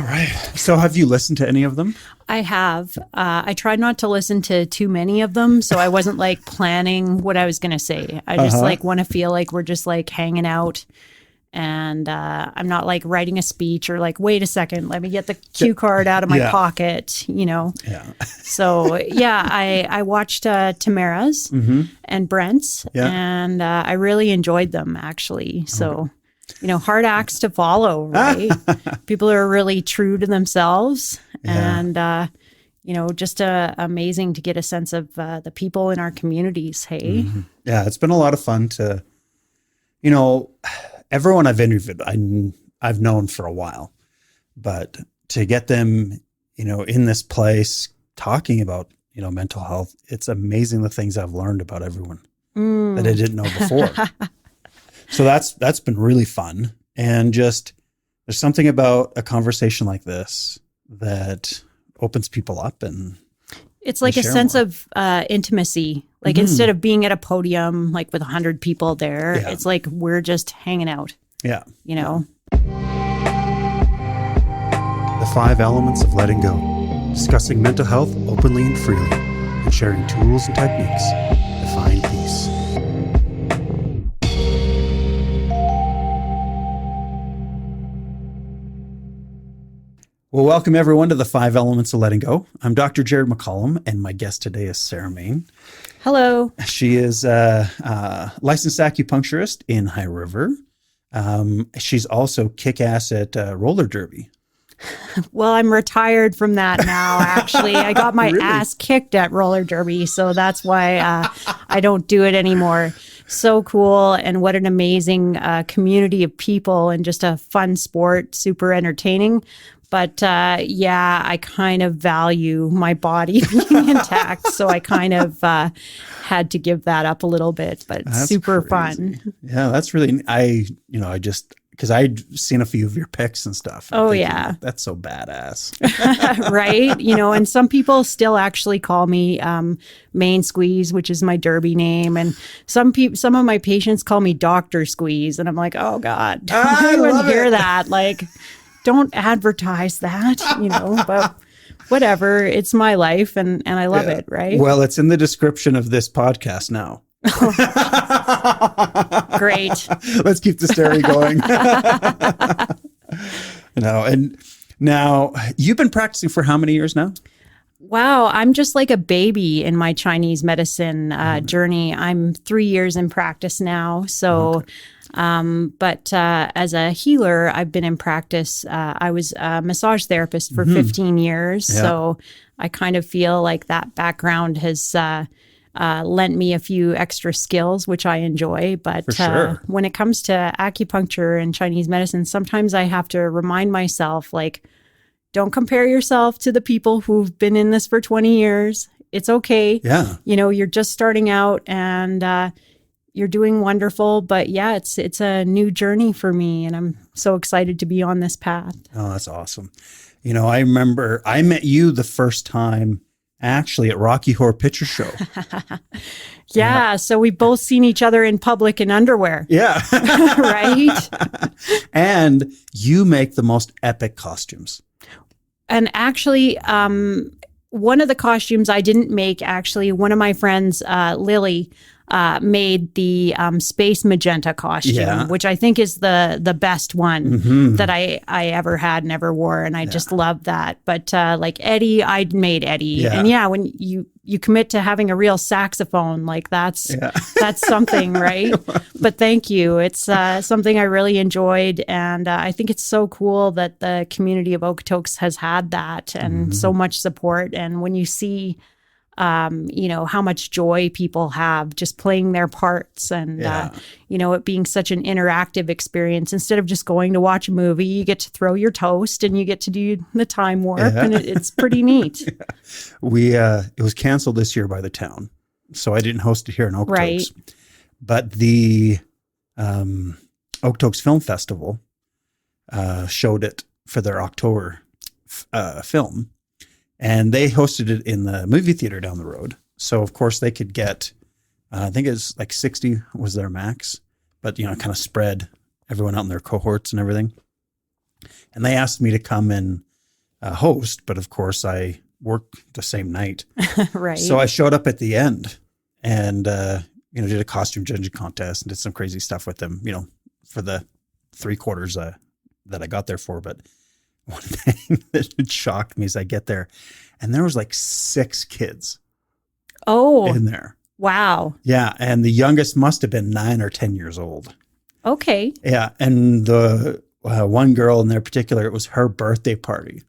All right. So have you listened to any of them? I have. I tried not to listen to too many of them, so I wasn't like planning what I was going to say. I just like want to feel like we're just like hanging out, and I'm not like writing a speech or like, wait a second, let me get the cue card out of my pocket, Yeah. So yeah, I watched Tamara's and Brent's, and I really enjoyed them actually. So. Hard acts to follow, right? People are really true to themselves, and just amazing to get a sense of the people in our communities. Hey, yeah, it's been a lot of fun to, everyone I've interviewed, I've known for a while, but to get them, in this place talking about mental health, it's amazing the things I've learned about everyone that I didn't know before. So that's been really fun. And just there's something about a conversation like this that opens people up, and it's like a sense of intimacy. Like instead of being at a podium like with 100 people there, it's like we're just hanging out. Yeah. The 5 elements of letting go, discussing mental health openly and freely, and sharing tools and techniques to find peace. Well, welcome everyone to the 5 Elements of Letting Go. I'm Dr. Jared McCollum, and my guest today is Sara Mayne. Hello. She is a licensed acupuncturist in High River. She's also kick-ass at roller derby. Well, I'm retired from that now, actually. I got my ass kicked at roller derby, so that's why I don't do it anymore. So cool, and what an amazing community of people, and just a fun sport, super entertaining. But I kind of value my body being intact, so I kind of had to give that up a little bit. But that's super crazy. Fun. Yeah, that's really. Because I'd seen a few of your pics and stuff. Oh, yeah. That's so badass. Right? And some people still actually call me Main Squeeze, which is my derby name. And some of my patients call me Dr. Squeeze. And I'm like, oh, God. I wouldn't hear that. Like, don't advertise that, but whatever. It's my life and I love it, right? Well, it's in the description of this podcast now. Great. Let's keep the story going. And now you've been practicing for how many years now? Wow, I'm just like a baby in my Chinese medicine journey. I'm 3 years in practice now. So, but as a healer, I've been in practice. I was a massage therapist for 15 years. Yeah. So I kind of feel like that background has lent me a few extra skills, which I enjoy. But when it comes to acupuncture and Chinese medicine, sometimes I have to remind myself, like, don't compare yourself to the people who've been in this for 20 years. It's okay. Yeah. You're just starting out and you're doing wonderful. But yeah, it's a new journey for me. And I'm so excited to be on this path. Oh, that's awesome. I remember I met you the first time actually at Rocky Horror Picture Show. Yeah. So we've both seen each other in public in underwear. Yeah. Right. And you make the most epic costumes. And actually, one of the costumes I didn't make, actually, one of my friends, Lily, made the space magenta costume, which I think is the best one that I ever had and ever wore. And I just love that. But like Eddie, I made Eddie. Yeah. And when you commit to having a real saxophone, like that's something, right? But thank you. It's something I really enjoyed. And I think it's so cool that the community of Okotoks has had that and so much support. And when you see how much joy people have just playing their parts and, it being such an interactive experience. Instead of just going to watch a movie, you get to throw your toast and you get to do the time warp and it's pretty neat. It was canceled this year by the town, so I didn't host it here in Okotoks. Right. But the Okotoks Film Festival showed it for their October film. And they hosted it in the movie theater down the road. So, of course, they could get, I think it was like 60 was their max, but, kind of spread everyone out in their cohorts and everything. And they asked me to come and host, but of course I work the same night. Right. So I showed up at the end and, did a costume judging contest and did some crazy stuff with them, for the 3 quarters that I got there for. But one thing that shocked me is I get there and there was like 6 kids in there. Wow. Yeah. And the youngest must have been 9 or 10 years old. Okay. Yeah. And the one girl in there particular, it was her birthday party.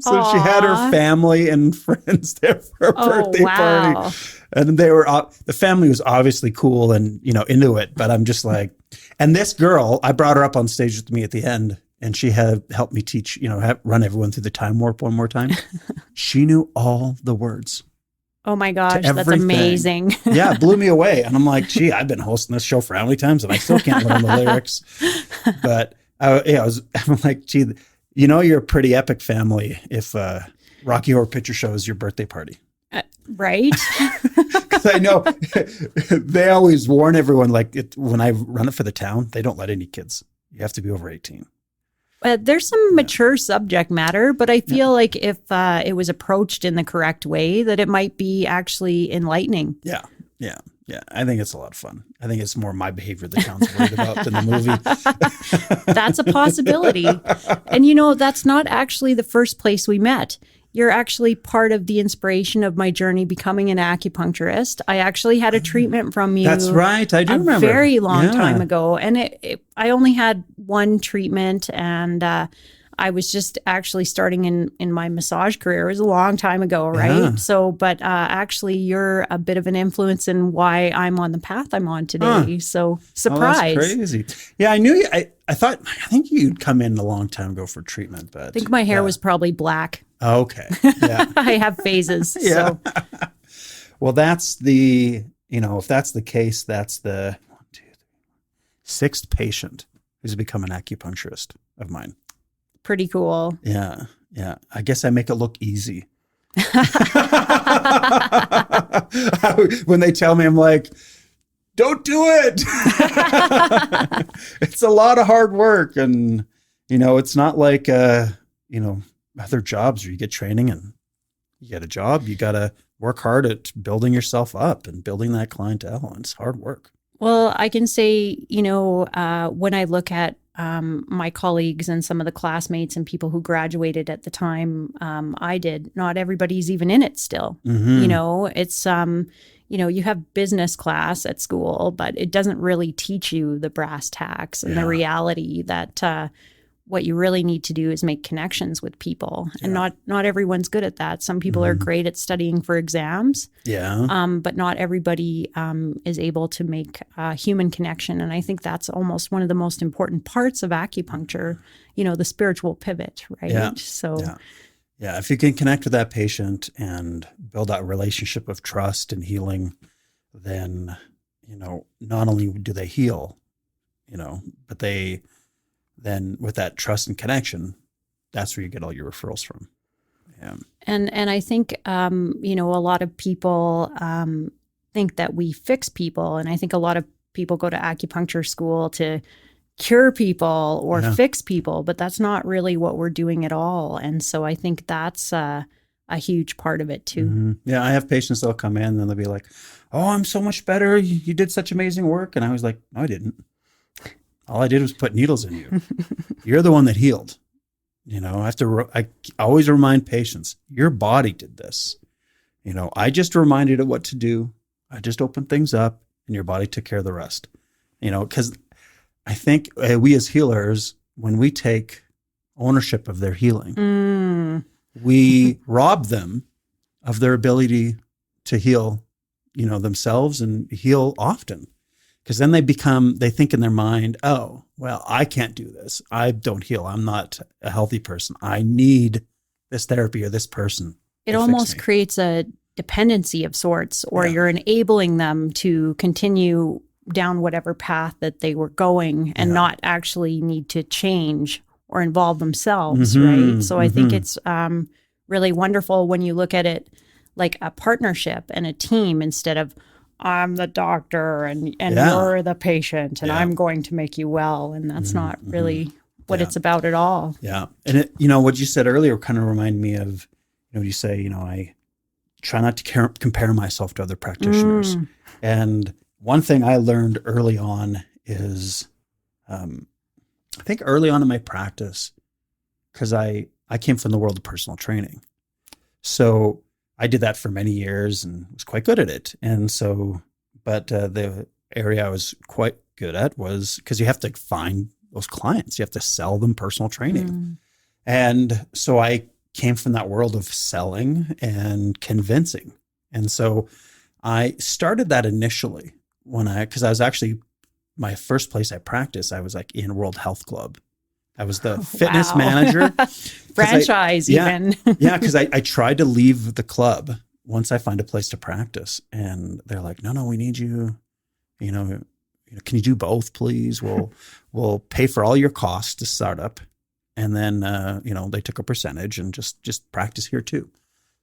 So Aww. She had her family and friends there for her birthday party. And they were, the family was obviously cool and, into it. But I'm just like, and this girl, I brought her up on stage with me at the end and she had helped me teach, run everyone through the time warp one more time. She knew all the words. Oh my gosh, that's amazing. Yeah, it blew me away. And I'm like, gee, I've been hosting this show for how many times and I still can't learn the lyrics. But I'm like, gee, you're a pretty epic family if Rocky Horror Picture Show is your birthday party. Right? Because I know they always warn everyone, like when I run it for the town, they don't let any kids. You have to be over 18. There's some mature subject matter, but I feel like if it was approached in the correct way, that it might be actually enlightening. Yeah. I think it's a lot of fun. I think it's more my behavior the town's worried about than the movie. That's a possibility. And that's not actually the first place we met. You're actually part of the inspiration of my journey becoming an acupuncturist. I actually had a treatment from you. That's right. I do remember. A very long time ago. And I only had one treatment and I was just actually starting in my massage career. It was a long time ago, right? Yeah. So, but actually you're a bit of an influence in why I'm on the path I'm on today. So surprise. Oh, that's crazy. Yeah, I knew you. I think you'd come in a long time ago for treatment, but I think my hair was probably black. Okay. Yeah. I have phases. Yeah. So. Well, that's the, if that's the case, that's the 6th patient who's become an acupuncturist of mine. Pretty cool. Yeah. I guess I make it look easy. When they tell me, I'm like, don't do it. It's a lot of hard work. And, it's not like, other jobs where you get training and you get a job. You got to work hard at building yourself up and building that clientele. And it's hard work. Well, I can say, when I look at my colleagues and some of the classmates and people who graduated at the time I did, not everybody's even in it still. Mm-hmm. It's, you have business class at school, but it doesn't really teach you the brass tacks and the reality that what you really need to do is make connections with people. And not everyone's good at that. Some people are great at studying for exams. Yeah. But not everybody is able to make a human connection. And I think that's almost one of the most important parts of acupuncture, the spiritual pivot, right? Yeah. So yeah, if you can connect with that patient and build that relationship of trust and healing, then, not only do they heal, but then with that trust and connection, that's where you get all your referrals from. Yeah. And I think, a lot of people think that we fix people. And I think a lot of people go to acupuncture school to cure people or fix people, but that's not really what we're doing at all. And so I think that's a huge part of it too. Mm-hmm. Yeah. I have patients that'll come in and they'll be like, oh, I'm so much better. You did such amazing work. And I was like, no, I didn't. All I did was put needles in you. You're the one that healed. I always remind patients, your body did this. I just reminded it what to do. I just opened things up and your body took care of the rest. Because I think we as healers, when we take ownership of their healing, we rob them of their ability to heal, themselves and heal often. Because then they think in their mind, oh, well, I can't do this. I don't heal. I'm not a healthy person. I need this therapy or this person. It almost creates a dependency of sorts, or you're enabling them to continue down whatever path that they were going and not actually need to change or involve themselves, right? So I think it's really wonderful when you look at it like a partnership and a team instead of I'm the doctor and you're the patient and I'm going to make you well. And that's not really what it's about at all. Yeah. And it, what you said earlier kind of reminded me of, you say, I try not to compare myself to other practitioners. And one thing I learned early on is, I think early on in my practice, because I came from the world of personal training. So I did that for many years and was quite good at it. And so, but the area I was quite good at was because you have to find those clients. You have to sell them personal training. And so I came from that world of selling and convincing. And so I started that initially because I was actually, my first place I practiced, I was like in World Health Club. I was the fitness manager. Franchise even. Yeah, because I tried to leave the club once I find a place to practice. And they're like, no, we need you. Can you do both, please? We'll pay for all your costs to start up. And then, they took a percentage and just practice here too.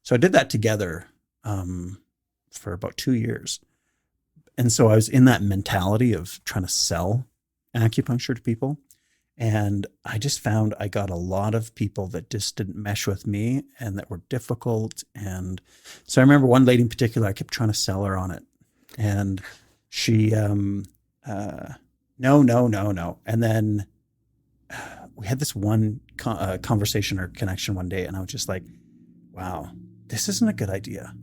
So I did that together for about 2 years. And so I was in that mentality of trying to sell acupuncture to people. And I just found I got a lot of people that just didn't mesh with me and that were difficult. And so I remember one lady in particular, I kept trying to sell her on it. And she, no. And then we had this one conversation or connection one day, and I was just like, wow, this isn't a good idea.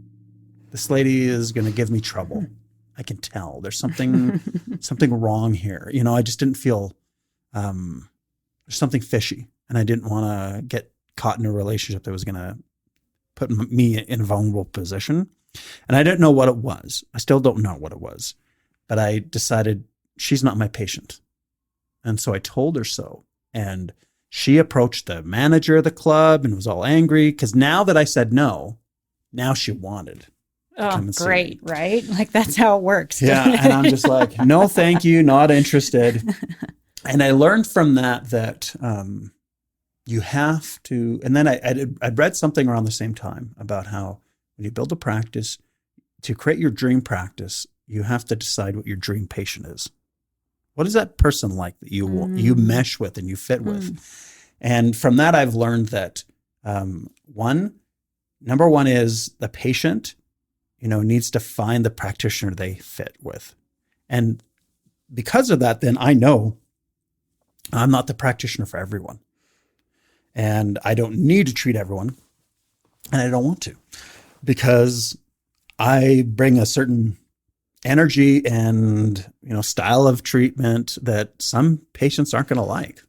This lady is going to give me trouble. I can tell there's something wrong here. I just didn't feel, there's something fishy, and I didn't want to get caught in a relationship that was going to put me in a vulnerable position. And I didn't know what it was. I still don't know what it was, but I decided she's not my patient. And so I told her so. And she approached the manager of the club and was all angry because now that I said no, now she wanted. Oh, great, right? Like that's how it works. Yeah. And I'm just like, no, thank you, not interested. And I learned from that you have to, and then I'd read something around the same time about how when you build a practice, to create your dream practice, you have to decide what your dream patient is. What is that person like that you mesh with and you fit with? And from that, I've learned that number one is the patient, needs to find the practitioner they fit with. And because of that, then I know I'm not the practitioner for everyone. And I don't need to treat everyone. And I don't want to, because I bring a certain energy and, style of treatment that some patients aren't going to like.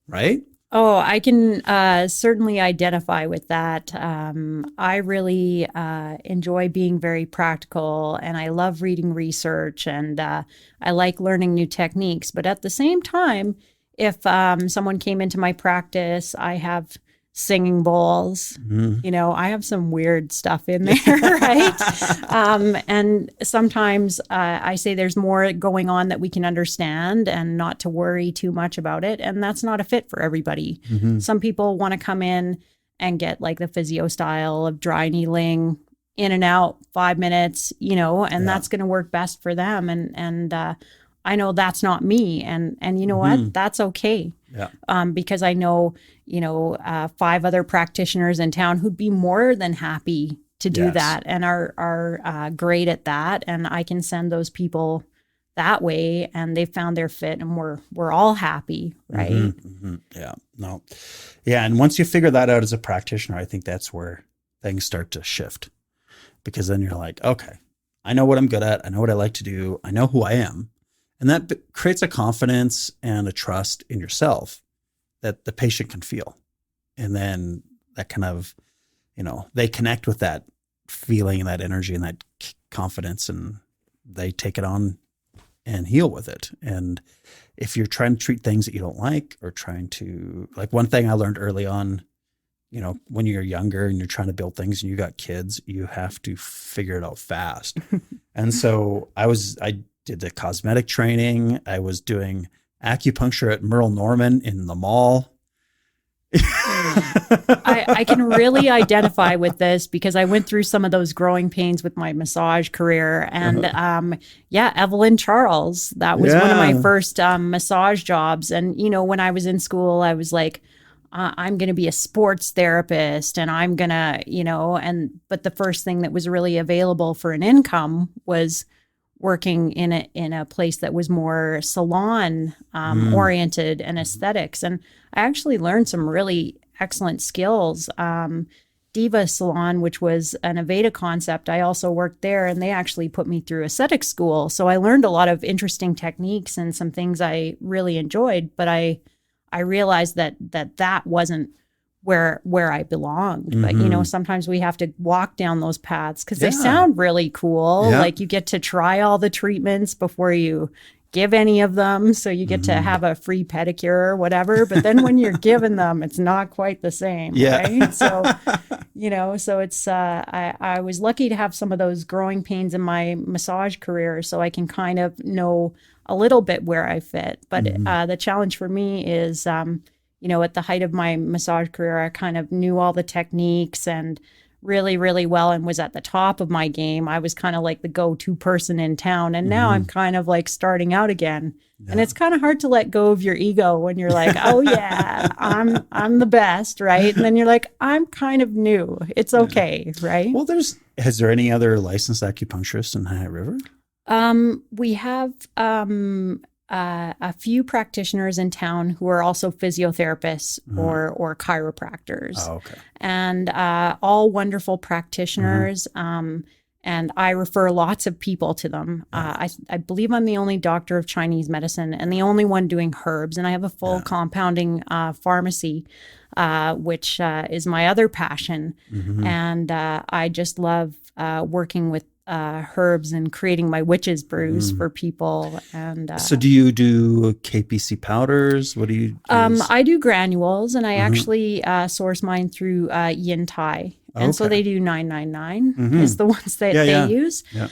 Right? Oh, I can certainly identify with that. I really enjoy being very practical, and I love reading research, and I like learning new techniques. But at the same time, if someone came into my practice, I have singing bowls, I have some weird stuff in there, right? And sometimes I say there's more going on that we can understand and not to worry too much about it. And that's not a fit for everybody. Some people want to come in and get like the physio style of dry needling, in and out, 5 minutes, and that's going to work best for them. And I know that's not me. And you know what? That's okay. Yeah. Because I know, 5 other practitioners in town who'd be more than happy to do that and are great at that. And I can send those people that way, and they found their fit, and we're all happy, right? Yeah. No. Yeah. And once you figure that out as a practitioner, I think that's where things start to shift, because then you're like, okay, I know what I'm good at. I know what I like to do. I know who I am. And that creates a confidence and a trust in yourself that the patient can feel. And then that kind of, they connect with that feeling and that energy and that confidence, and they take it on and heal with it. And if you're trying to treat things that you don't like, or trying to, like, one thing I learned early on, when you're younger and you're trying to build things and you got kids, you have to figure it out fast. And so I did the cosmetic training. I was doing acupuncture at Merle Norman in the mall. I can really identify with this because I went through some of those growing pains with my massage career. And Evelyn Charles, that was one of my first massage jobs. And, when I was in school, I was like, I'm going to be a sports therapist and I'm going to, but the first thing that was really available for an income was working in a place that was more salon oriented and aesthetics. And I actually learned some really excellent skills. Diva Salon, which was an Aveda concept, I also worked there, and they actually put me through aesthetic school. So I learned a lot of interesting techniques and some things I really enjoyed, but I realized that wasn't where I belonged. But, sometimes we have to walk down those paths because they sound really cool. Yeah. Like you get to try all the treatments before you give any of them. So you get to have a free pedicure or whatever. But then when you're given them, it's not quite the same. Yeah. Right. So, so it's, I was lucky to have some of those growing pains in my massage career so I can kind of know a little bit where I fit. But the challenge for me is, at the height of my massage career, I kind of knew all the techniques and really, really well and was at the top of my game. I was kind of like the go-to person in town. And now I'm kind of like starting out again. Yeah. And it's kind of hard to let go of your ego when you're like, oh yeah, I'm the best, right? And then you're like, I'm kind of new. It's okay, right? Well, is there any other licensed acupuncturists in High River? We have a few practitioners in town who are also physiotherapists or chiropractors. Oh, okay. And all wonderful practitioners. And I refer lots of people to them. I believe I'm the only doctor of Chinese medicine and the only one doing herbs. And I have a full compounding pharmacy, which is my other passion. And I just love working with herbs and creating my witch's brews for people. And so do you do KPC powders? What do you use? I do granules, and I actually source mine through Yin Tai. And so they do 999 is the ones that they use. Yeah.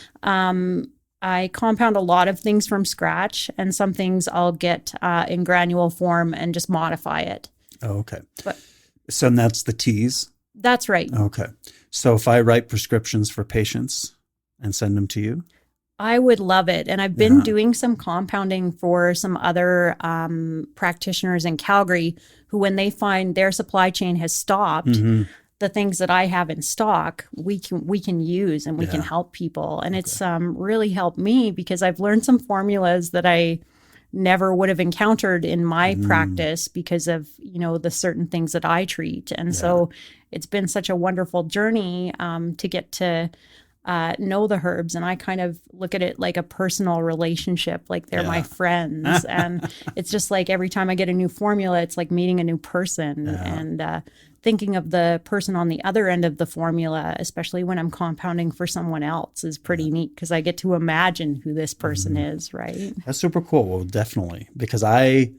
I compound a lot of things from scratch, and some things I'll get in granule form and just modify it. Oh, okay. So that's the teas? That's right. Okay. So if I write prescriptions for patients and send them to you? I would love it. And I've been doing some compounding for some other practitioners in Calgary who, when they find their supply chain has stopped, the things that I have in stock, we can use and we can help people. And it's really helped me because I've learned some formulas that I never would have encountered in my practice because of, the certain things that I treat. And so it's been such a wonderful journey to get to know the herbs, and I kind of look at it like a personal relationship, like they're my friends. And it's just like every time I get a new formula, it's like meeting a new person and thinking of the person on the other end of the formula, especially when I'm compounding for someone else, is pretty neat because I get to imagine who this person is, right? That's super cool. Well, definitely, because I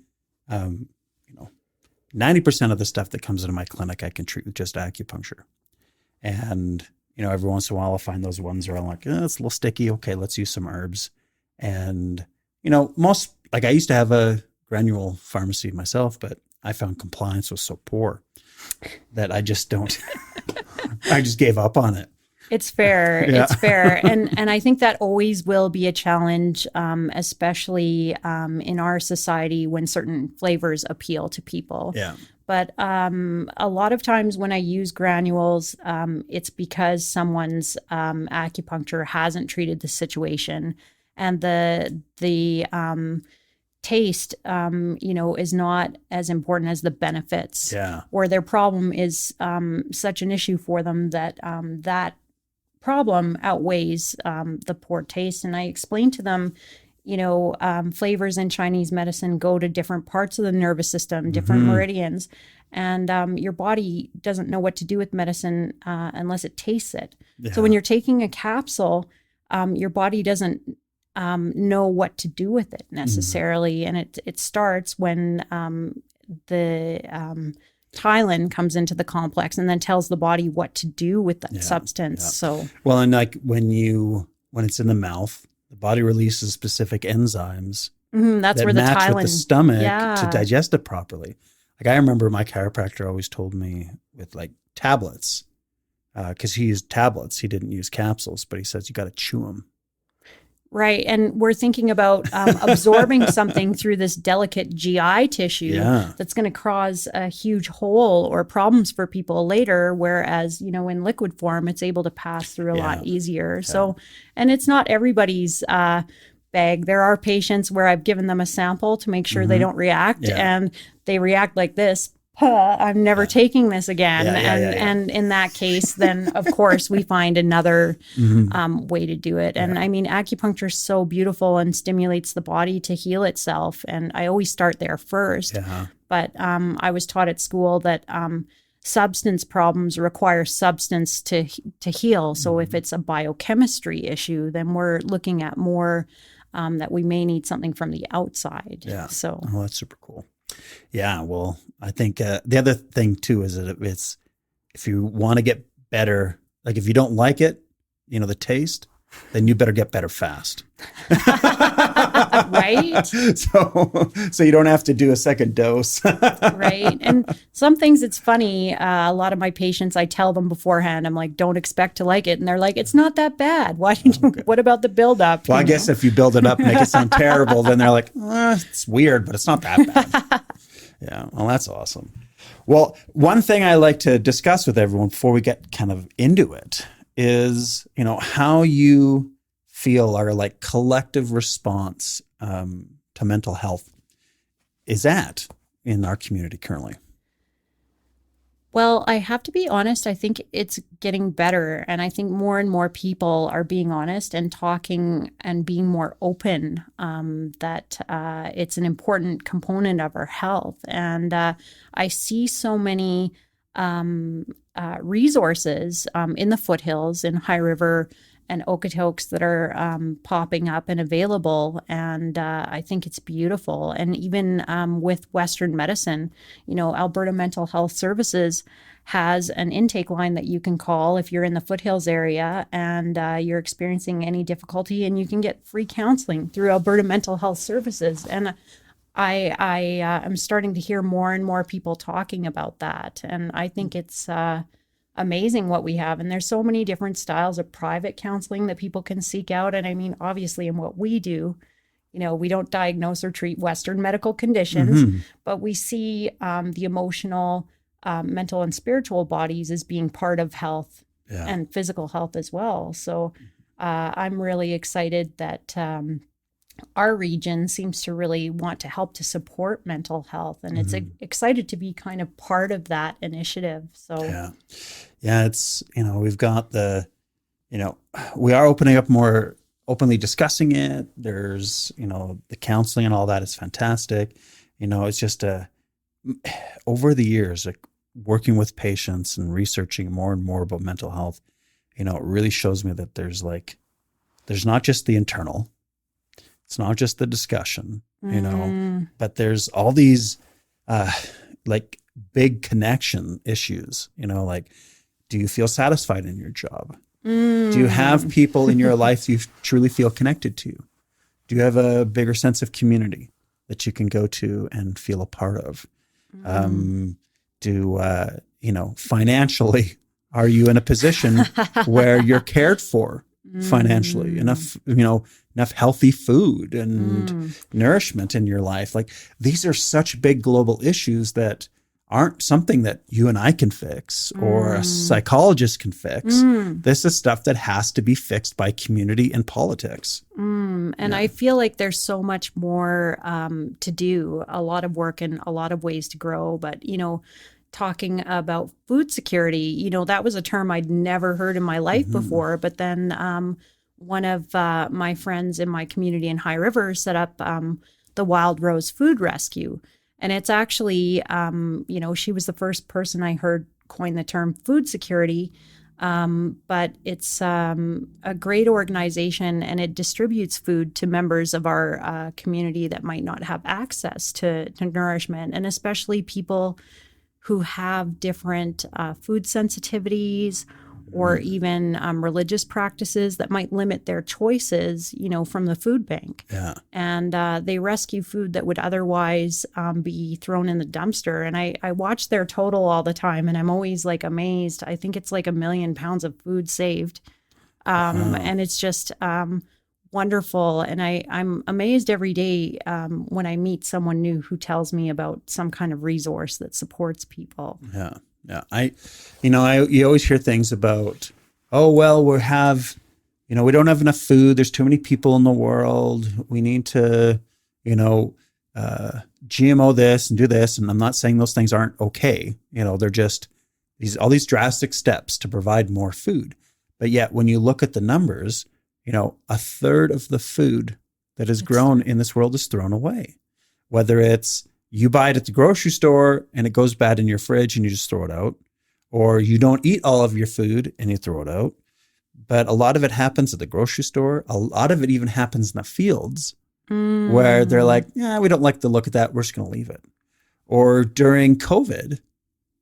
90% of the stuff that comes into my clinic I can treat with just acupuncture. And every once in a while, I'll find those ones where I'm like, it's a little sticky. Okay, let's use some herbs. And, I used to have a granule pharmacy myself, but I found compliance was so poor that I just I just gave up on it. It's fair. Yeah. It's fair. And I think that always will be a challenge, especially in our society when certain flavors appeal to people. Yeah. But a lot of times when I use granules, it's because someone's acupuncture hasn't treated the situation, and the taste, is not as important as the benefits. Yeah. Or their problem is such an issue for them that that problem outweighs the poor taste. And I explain to them, flavors in Chinese medicine go to different parts of the nervous system, different meridians, and your body doesn't know what to do with medicine unless it tastes it. Yeah. So when you're taking a capsule, your body doesn't know what to do with it necessarily, and it starts when the Tylen comes into the complex and then tells the body what to do with that substance. Yeah. So and like when it's in the mouth, the body releases specific enzymes that's that where the match Tylen with the stomach to digest it properly. Like I remember my chiropractor always told me with like tablets, because he used tablets. He didn't use capsules, but he says you got to chew them. Right. And we're thinking about absorbing something through this delicate GI tissue that's going to cause a huge hole or problems for people later. Whereas, in liquid form, it's able to pass through a lot easier. Yeah. So, and it's not everybody's bag. There are patients where I've given them a sample to make sure they don't react, and they react like this. I'm never taking this again. And in that case, then of course we find another way to do it. And I mean, acupuncture is so beautiful and stimulates the body to heal itself. And I always start there first. But I was taught at school that substance problems require substance to heal. So if it's a biochemistry issue, then we're looking at more that we may need something from the outside. So that's super cool. Yeah, well, I think the other thing too is that it's, if you want to get better, like if you don't like it, the taste, then you better get better fast. Right. So you don't have to do a second dose. Right. And some things, it's funny. A lot of my patients, I tell them beforehand, I'm like, don't expect to like it. And they're like, it's not that bad. What about the buildup? Well, I guess if you build it up, make it sound terrible, then they're like, it's weird, but it's not that bad. Yeah. Well, that's awesome. Well, one thing I like to discuss with everyone before we get kind of into it is, how you feel our like collective response to mental health is at in our community currently. Well, I have to be honest. I think it's getting better. And I think more and more people are being honest and talking and being more open that it's an important component of our health. And I see so many resources in the foothills, in High River and Okotoks that are popping up and available. And I think it's beautiful. And even with Western medicine, Alberta Mental Health Services has an intake line that you can call if you're in the foothills area and you're experiencing any difficulty, and you can get free counseling through Alberta Mental Health Services. And I am starting to hear more and more people talking about that. And I think it's amazing what we have. And there's so many different styles of private counseling that people can seek out. And I mean, obviously in what we do, we don't diagnose or treat Western medical conditions, but we see the emotional, mental and spiritual bodies as being part of health and physical health as well. So I'm really excited that our region seems to really want to help to support mental health, and it's excited to be kind of part of that initiative. So it's, we've got we are opening up more, openly discussing it. There's, the counseling and all that is fantastic. It's just over the years, like working with patients and researching more and more about mental health, it really shows me that there's not just the internal, it's not just the discussion, but there's all these like big connection issues, like, do you feel satisfied in your job? Do you have people in your life you truly feel connected to? Do you have a bigger sense of community that you can go to and feel a part of? Financially, are you in a position where you're cared for financially, enough healthy food and nourishment in your life? Like, these are such big global issues that aren't something that you and I can fix or a psychologist can fix. This is stuff that has to be fixed by community and politics. And I feel like there's so much more to do, a lot of work and a lot of ways to grow. But, talking about food security, that was a term I'd never heard in my life before. But then one of my friends in my community in High River set up the Wild Rose Food Rescue. And it's actually, she was the first person I heard coin the term food security. But it's a great organization, and it distributes food to members of our community that might not have access to nourishment, and especially people who have different food sensitivities or even religious practices that might limit their choices, from the food bank. Yeah. And they rescue food that would otherwise be thrown in the dumpster. And I watch their total all the time, and I'm always like amazed. I think it's like 1 million pounds of food saved. And it's just wonderful. And I'm amazed every day when I meet someone new who tells me about some kind of resource that supports people. Yeah. Yeah. You always hear things about, oh, well, we don't have enough food. There's too many people in the world. We need to, GMO this and do this. And I'm not saying those things aren't okay. They're just all these drastic steps to provide more food. But yet when you look at the numbers, 1/3 of the food that is grown in this world is thrown away, whether it's you buy it at the grocery store and it goes bad in your fridge and you just throw it out, or you don't eat all of your food and you throw it out. But a lot of it happens at the grocery store. A lot of it even happens in the fields where they're like, yeah, we don't like the look at that. We're just going to leave it. Or during COVID,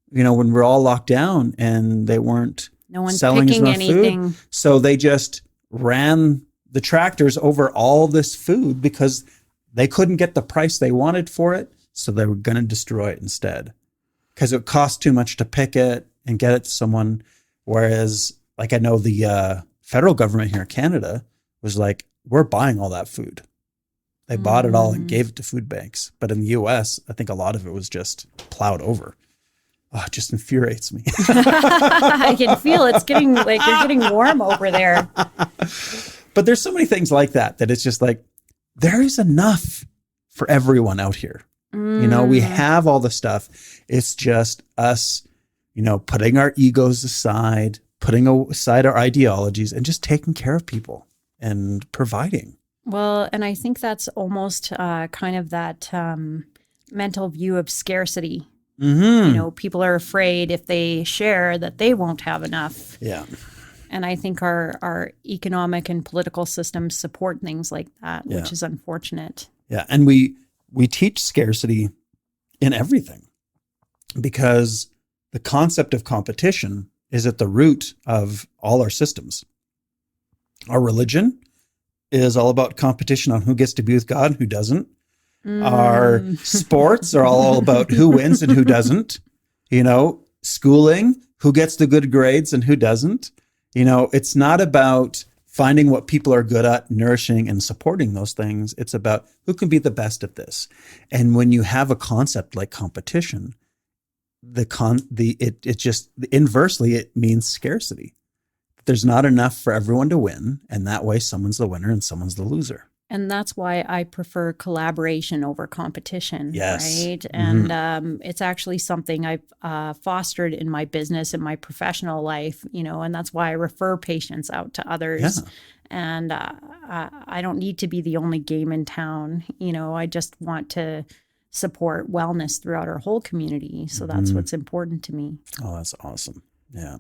when we're all locked down and they weren't selling as much food. So they just ran the tractors over all this food because they couldn't get the price they wanted for it. So they were going to destroy it instead because it cost too much to pick it and get it to someone. Whereas, like, I know the federal government here in Canada was like, we're buying all that food. They bought it all and gave it to food banks. But in the US, I think a lot of it was just plowed over. Oh, it just infuriates me. I can feel it's getting like you're getting warm over there. But there's so many things like that it's just like, there is enough for everyone out here. We have all the stuff. It's just us, putting our egos aside, putting aside our ideologies and just taking care of people and providing. Well, and I think that's almost kind of that mental view of scarcity. Mm-hmm. People are afraid if they share that they won't have enough. Yeah. And I think our economic and political systems support things like that, which is unfortunate. Yeah. And we teach scarcity in everything because the concept of competition is at the root of all our systems. Our religion is all about competition on who gets to be with God and who doesn't. Our sports are all about who wins and who doesn't. Schooling, who gets the good grades and who doesn't. It's not about finding what people are good at, nourishing and supporting those things. It's about who can be the best at this. And when you have a concept like competition, inversely, it means scarcity. There's not enough for everyone to win. And that way someone's the winner and someone's the loser. And that's why I prefer collaboration over competition, yes. Right? And it's actually something I've fostered in my business and my professional life, and that's why I refer patients out to others. Yeah. And I don't need to be the only game in town. I just want to support wellness throughout our whole community. So that's what's important to me. Oh, that's awesome. Yeah.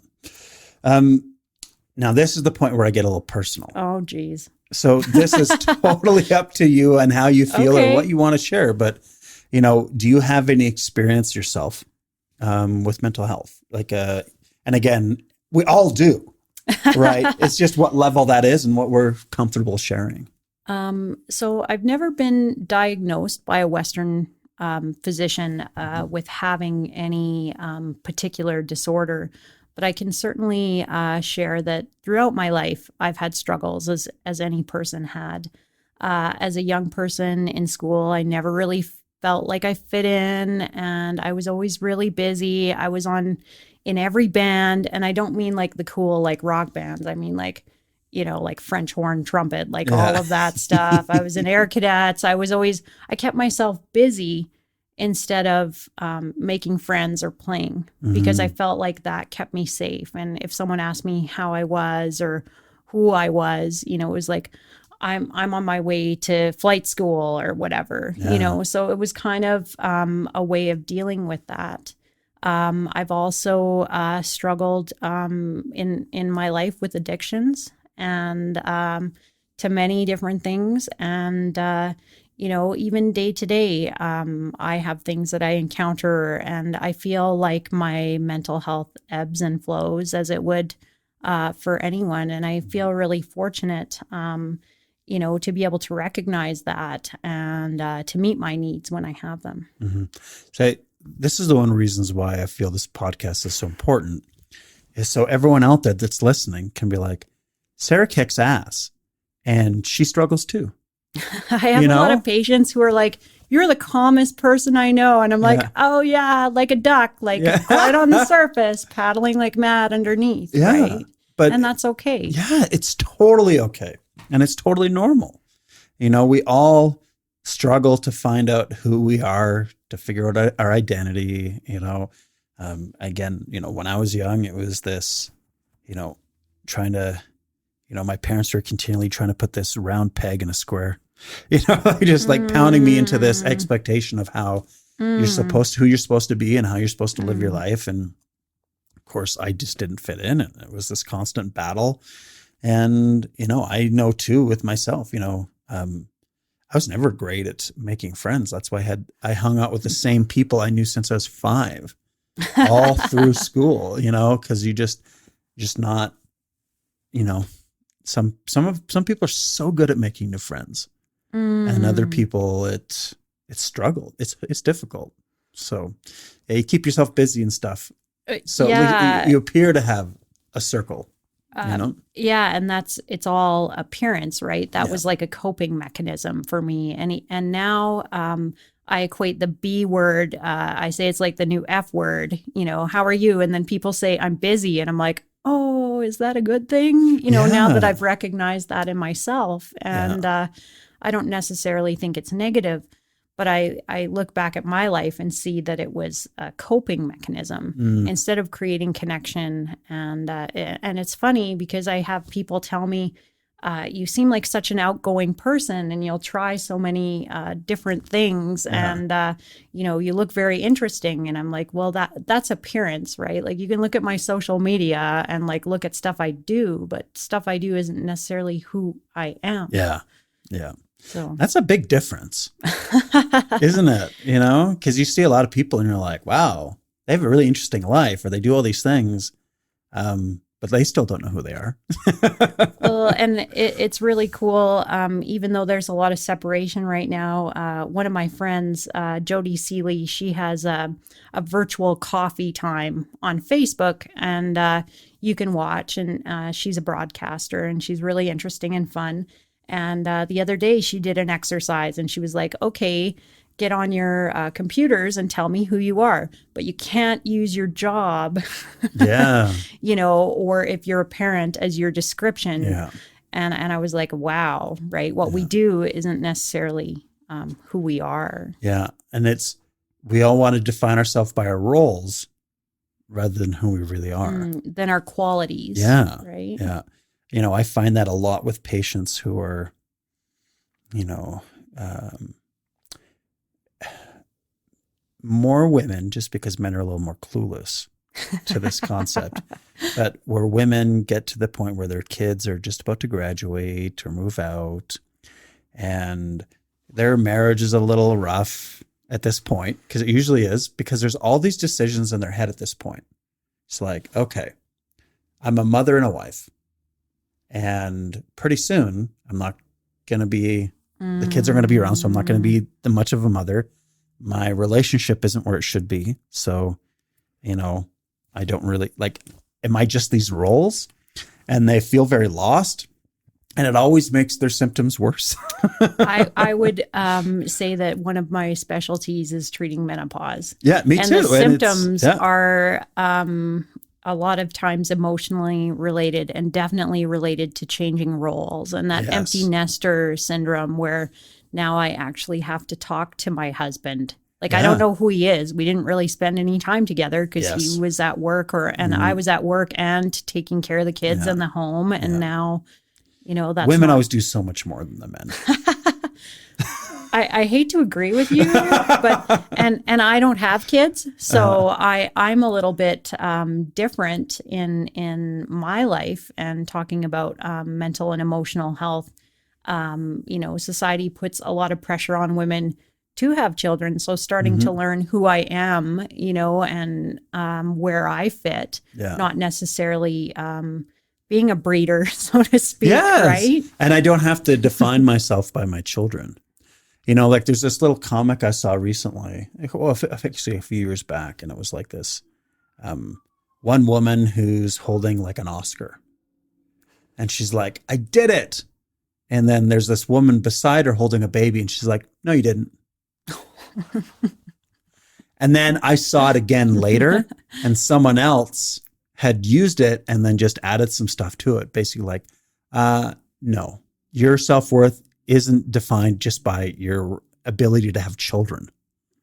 Now, this is the point where I get a little personal. Oh, geez. So this is totally up to you and how you feel or what you want to share. But, do you have any experience yourself with mental health? And again, we all do, right? It's just what level that is and what we're comfortable sharing. So I've never been diagnosed by a Western physician with having any particular disorder. But I can certainly share that throughout my life, I've had struggles as any person had. As a young person in school, I never really felt like I fit in, and I was always really busy. I was in every band, and I don't mean like the cool like rock bands. I mean like French horn, trumpet, all of that stuff. I was in Air Cadets. I kept myself busy instead of making friends or playing because I felt like that kept me safe. And if someone asked me how I was or who I was, it was like, I'm on my way to flight school or whatever, so it was kind of a way of dealing with that. I've also struggled in my life with addictions and to many different things. And even day to day, I have things that I encounter, and I feel like my mental health ebbs and flows as it would for anyone. And I feel really fortunate, to be able to recognize that and to meet my needs when I have them. Mm-hmm. So this is the one of the reasons why I feel this podcast is so important, is so everyone out there that's listening can be like, Sara kicks ass and she struggles too. I have a lot of patients who are like, you're the calmest person I know. And I'm like, oh yeah, like a duck, like quiet on the surface, paddling like mad underneath. Yeah. Right? And that's okay. Yeah, it's totally okay. And it's totally normal. We all struggle to find out who we are, to figure out our identity. Again, when I was young, it was this, trying to, my parents were continually trying to put this round peg in a square, just like pounding me into this expectation of how who you're supposed to be and how you're supposed to live your life. And of course, I just didn't fit in. And it was this constant battle. And, I know too with myself, I was never great at making friends. That's why I hung out with the same people I knew since I was 5, all through school, because you just not, some people are so good at making new friends, and other people it's struggle. It's difficult. So you keep yourself busy and stuff. So you appear to have a circle. Yeah. And it's all appearance, right? That was like a coping mechanism for me. And now, I equate the B word. I say it's like the new F word, how are you? And then people say I'm busy. And I'm like, oh, is that a good thing? Now that I've recognized that in myself, and, I don't necessarily think it's negative, but I look back at my life and see that it was a coping mechanism instead of creating connection. And it's funny because I have people tell me, you seem like such an outgoing person and you'll try so many different things. And, you look very interesting. And I'm like, well, that's appearance, right? Like you can look at my social media and like look at stuff I do, but stuff I do isn't necessarily who I am. Yeah. Yeah. So that's a big difference, isn't it? Because you see a lot of people and you're like, wow, they have a really interesting life, or they do all these things, but they still don't know who they are. Well, and it's really cool. Even though there's a lot of separation right now, one of my friends, Jody Seeley, she has a virtual coffee time on Facebook, and you can watch. And she's a broadcaster, and she's really interesting and fun. And the other day she did an exercise and she was like, okay, get on your computers and tell me who you are, but you can't use your job, or if you're a parent as your description. Yeah. And I was like, wow, right. What we do isn't necessarily who we are. Yeah. And we all want to define ourselves by our roles rather than who we really are. Than our qualities. Yeah. Right. Yeah. I find that a lot with patients who are, more women, just because men are a little more clueless to this concept, but where women get to the point where their kids are just about to graduate or move out and their marriage is a little rough at this point, because it usually is, because there's all these decisions in their head at this point. It's like, okay, I'm a mother and a wife. And pretty soon, I'm not going to be, the kids are going to be around, so I'm not going to be much of a mother. My relationship isn't where it should be. So, I don't really, am I just these roles? And they feel very lost. And it always makes their symptoms worse. I would say that one of my specialties is treating menopause. Yeah, me too. And the symptoms are a lot of times emotionally related and definitely related to changing roles and that empty nester syndrome where now I actually have to talk to my husband. I don't know who he is. We didn't really spend any time together because he was at work and I was at work and taking care of the kids in the home. And now, that's women always do so much more than the men. I hate to agree with you, but and I don't have kids, so I'm a little bit different in my life and talking about mental and emotional health. Society puts a lot of pressure on women to have children, so starting to learn who I am, and where I fit, not necessarily being a breeder, so to speak, yes. right? And I don't have to define myself by my children. You know, like there's this little comic I saw recently, well, actually a few years back, and it was like this one woman who's holding like an Oscar. And she's like, I did it. And then there's this woman beside her holding a baby, and she's like, no, you didn't. And then I saw it again later, and someone else had used it and then just added some stuff to it. Basically like, no, your self-worth isn't defined just by your ability to have children.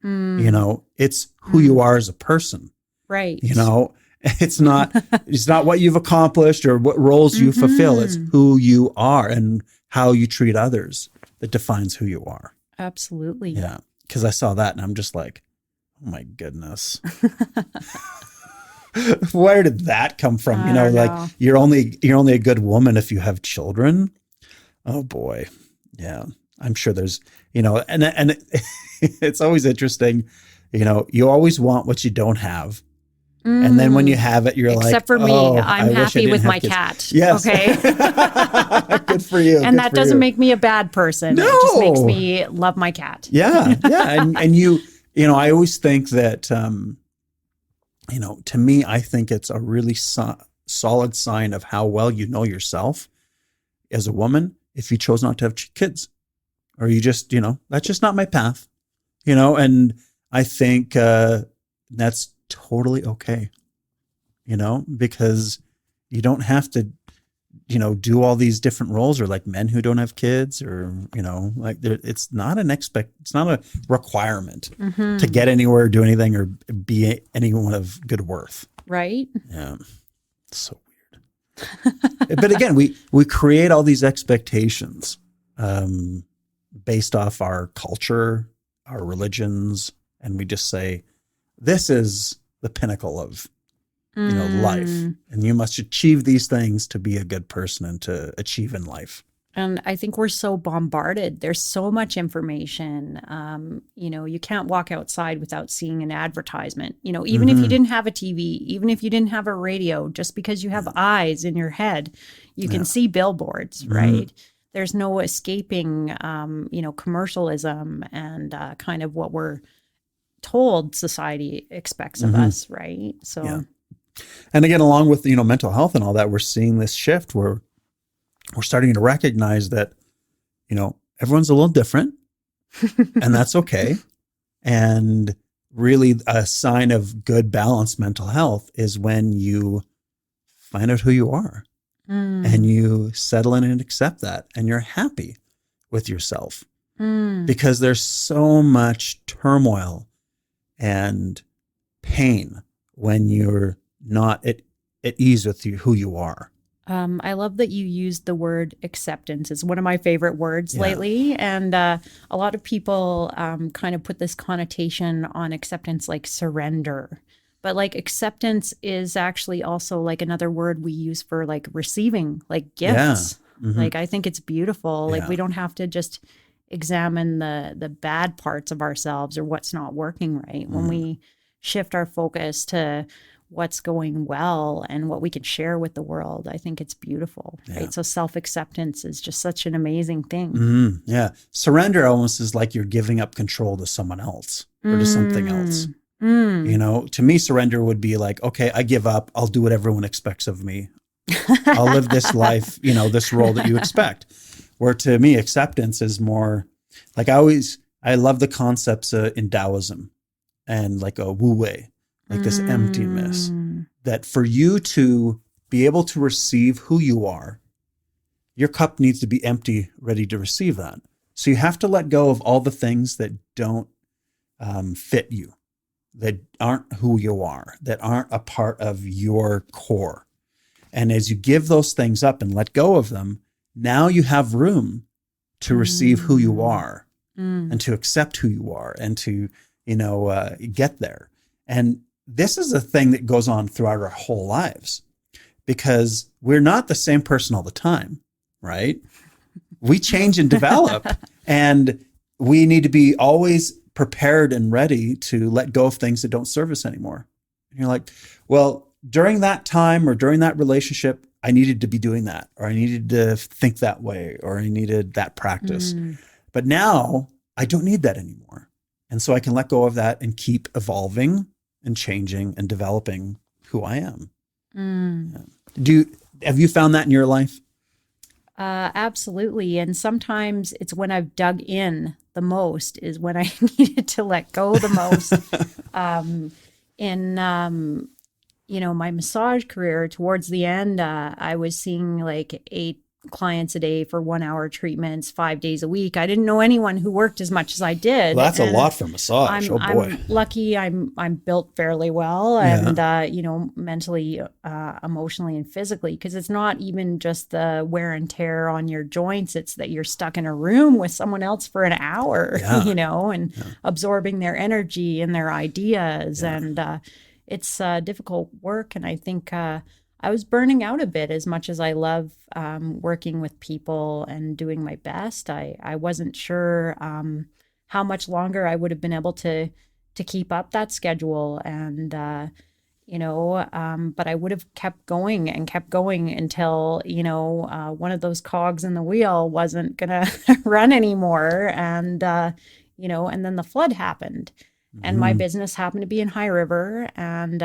You know, it's who you are as a person. Right. You know, it's not what you've accomplished or what roles you fulfill. It's who you are and how you treat others that defines who you are. Absolutely. Yeah. Because I saw that and I'm just like, oh my goodness. Where did that come from? You know, like you're only a good woman if you have children. Oh boy. Yeah. I'm sure there's, you know, and it's always interesting, you know, you always want what you don't have. And then when you have it, you're Except for me, I'm happy with my cat. Yes. Okay. Good for you. And that doesn't make me a bad person. No. It just makes me love my cat. Yeah. Yeah. And you know, I always think that, you know, to me, I think it's a really solid sign of how well you know yourself as a woman if you chose not to have kids. Or you just, you know, that's just not my path, you know, and I think that's totally okay, you know, because you don't have to, you know, do all these different roles or like men who don't have kids or, you know, like it's not it's not a requirement to get anywhere or do anything or be anyone of good worth. Right. Yeah. It's so weird. But again, we create all these expectations, based off our culture, our religions, and we just say, this is the pinnacle of, you know, life. And you must achieve these things to be a good person and to achieve in life. And I think we're so bombarded. There's so much information. You know, you can't walk outside without seeing an advertisement. You know, even if you didn't have a TV, even if you didn't have a radio, just because you have eyes in your head, you can see billboards, right? There's no escaping, you know, commercialism and kind of what we're told society expects of us, right? So, yeah. And again, along with, you know, mental health and all that, we're seeing this shift where we're starting to recognize that, you know, everyone's a little different and that's okay. And really a sign of good balanced mental health is when you find out who you are. And you settle in and accept that and you're happy with yourself because there's so much turmoil and pain when you're not at ease with who you are. I love that you used the word acceptance. It's one of my favorite words lately. And a lot of people kind of put this connotation on acceptance like surrender. But like acceptance is actually also like another word we use for like receiving like gifts. Yeah. Like I think it's beautiful. Like we don't have to just examine the bad parts of ourselves or what's not working right. When we shift our focus to what's going well and what we can share with the world, I think it's beautiful. Right. So self-acceptance is just such an amazing thing. Yeah. Surrender almost is like you're giving up control to someone else or to something else. You know, to me, surrender would be like, okay, I give up. I'll do what everyone expects of me. I'll live this life, you know, this role that you expect. Where to me, acceptance is more like I love the concepts in Taoism and like a wu wei, like this emptiness that for you to be able to receive who you are, your cup needs to be empty, ready to receive that. So you have to let go of all the things that don't fit you, that aren't who you are, that aren't a part of your core. And as you give those things up and let go of them, now you have room to receive who you are and to accept who you are and to, you know, get there. And this is a thing that goes on throughout our whole lives because we're not the same person all the time, right? We change and develop and we need to be always prepared and ready to let go of things that don't serve us anymore. And you're like, well, during that time or during that relationship, I needed to be doing that, or I needed to think that way, or I needed that practice. But now I don't need that anymore. And so I can let go of that and keep evolving and changing and developing who I am. Yeah. Have you found that in your life? Absolutely. And sometimes it's when I've dug in the most is when I needed to let go the most. My massage career, towards the end, I was seeing like 8 clients a day for 1-hour treatments, 5 days a week. I didn't know anyone who worked as much as I did. Well, that's a lot for massage. Oh boy. I'm lucky. I'm built fairly well, and mentally, emotionally, and physically, because it's not even just the wear and tear on your joints. It's that you're stuck in a room with someone else for an hour, absorbing their energy and their ideas, and it's difficult work. And I think I was burning out a bit. As much as I love working with people and doing my best, I wasn't sure how much longer I would have been able to keep up that schedule. And, but I would have kept going until, one of those cogs in the wheel wasn't going to run anymore. And, and then the flood happened. And my business happened to be in High River, and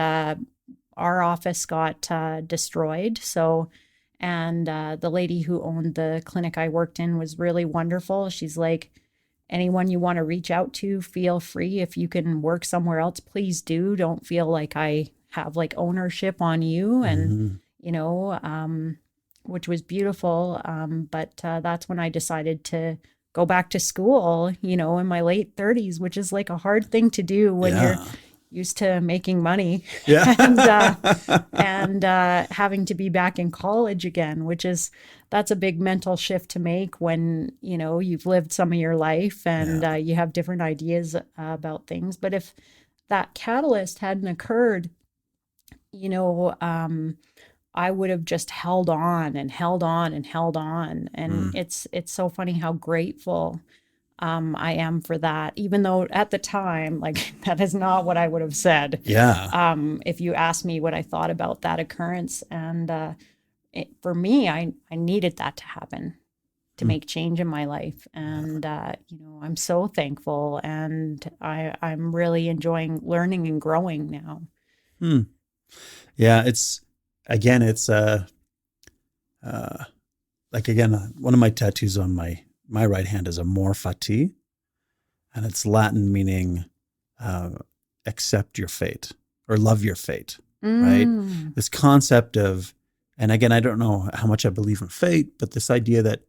our office got destroyed. So, and the lady who owned the clinic I worked in was really wonderful. She's like, anyone you want to reach out to, feel free. If you can work somewhere else, please do. Don't feel like I have like ownership on you. And, which was beautiful. But that's when I decided to go back to school, in my late 30s, which is like a hard thing to do when you're used to making money and having to be back in college again, that's a big mental shift to make when, you've lived some of your life and you have different ideas about things. But if that catalyst hadn't occurred, I would have just held on and held on and held on. And it's so funny how grateful I am for that, even though at the time, like, that is not what I would have said. Yeah. If you asked me what I thought about that occurrence. And for me, I needed that to happen to make change in my life. And, I'm so thankful, and I'm really enjoying learning and growing now. Yeah. One of my tattoos on my right hand is a mor fati, and it's Latin meaning accept your fate or love your fate, right? This concept of, and again, I don't know how much I believe in fate, but this idea that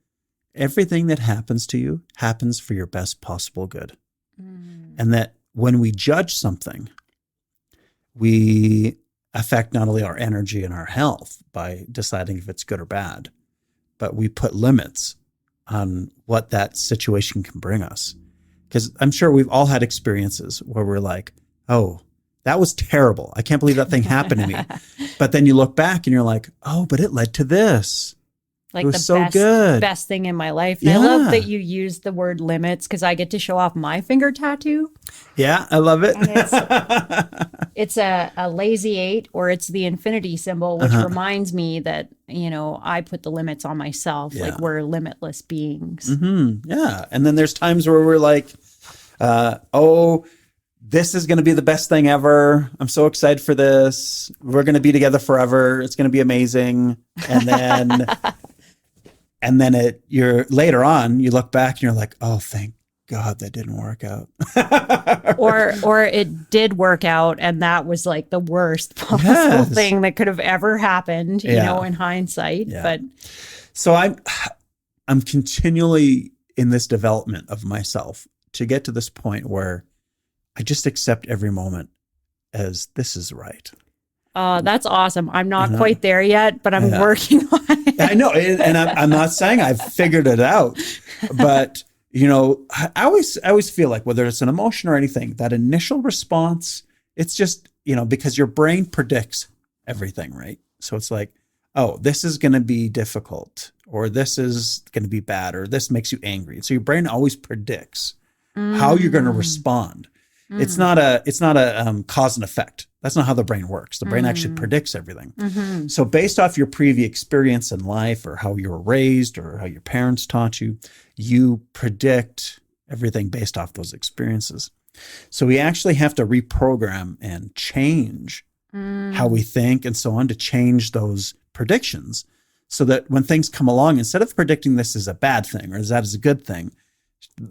everything that happens to you happens for your best possible good. And that when we judge something, we affect not only our energy and our health by deciding if it's good or bad, but we put limits on what that situation can bring us. Because I'm sure we've all had experiences where we're like, oh, that was terrible. I can't believe that thing happened to me. But then you look back and you're like, oh, but it led to this. Like it was the best thing in my life. And I love that you use the word limits, because I get to show off my finger tattoo. Yeah, I love it. It's a lazy 8, or it's the infinity symbol, which reminds me that, I put the limits on myself. Like, we're limitless beings. Yeah. And then there's times where we're like, this is going to be the best thing ever. I'm so excited for this. We're going to be together forever. It's going to be amazing. And then, you're later on, you look back and you're like, oh, thank God that didn't work out. or it did work out, and that was like the worst possible thing that could have ever happened, in hindsight. Yeah. But so I'm continually in this development of myself to get to this point where I just accept every moment as this is right. That's awesome. I'm not quite there yet, but I'm working on it. I know. And I'm not saying I've figured it out, but I always feel like, whether it's an emotion or anything, that initial response, it's just, because your brain predicts everything, right? So it's like, oh, this is going to be difficult, or this is going to be bad, or this makes you angry. So your brain always predicts how you're going to respond. It's not a cause and effect. That's not how the brain works. The brain actually predicts everything. So based off your previous experience in life or how you were raised or how your parents taught you, you predict everything based off those experiences. So we actually have to reprogram and change how we think and so on to change those predictions so that when things come along, instead of predicting this as a bad thing or that is a good thing,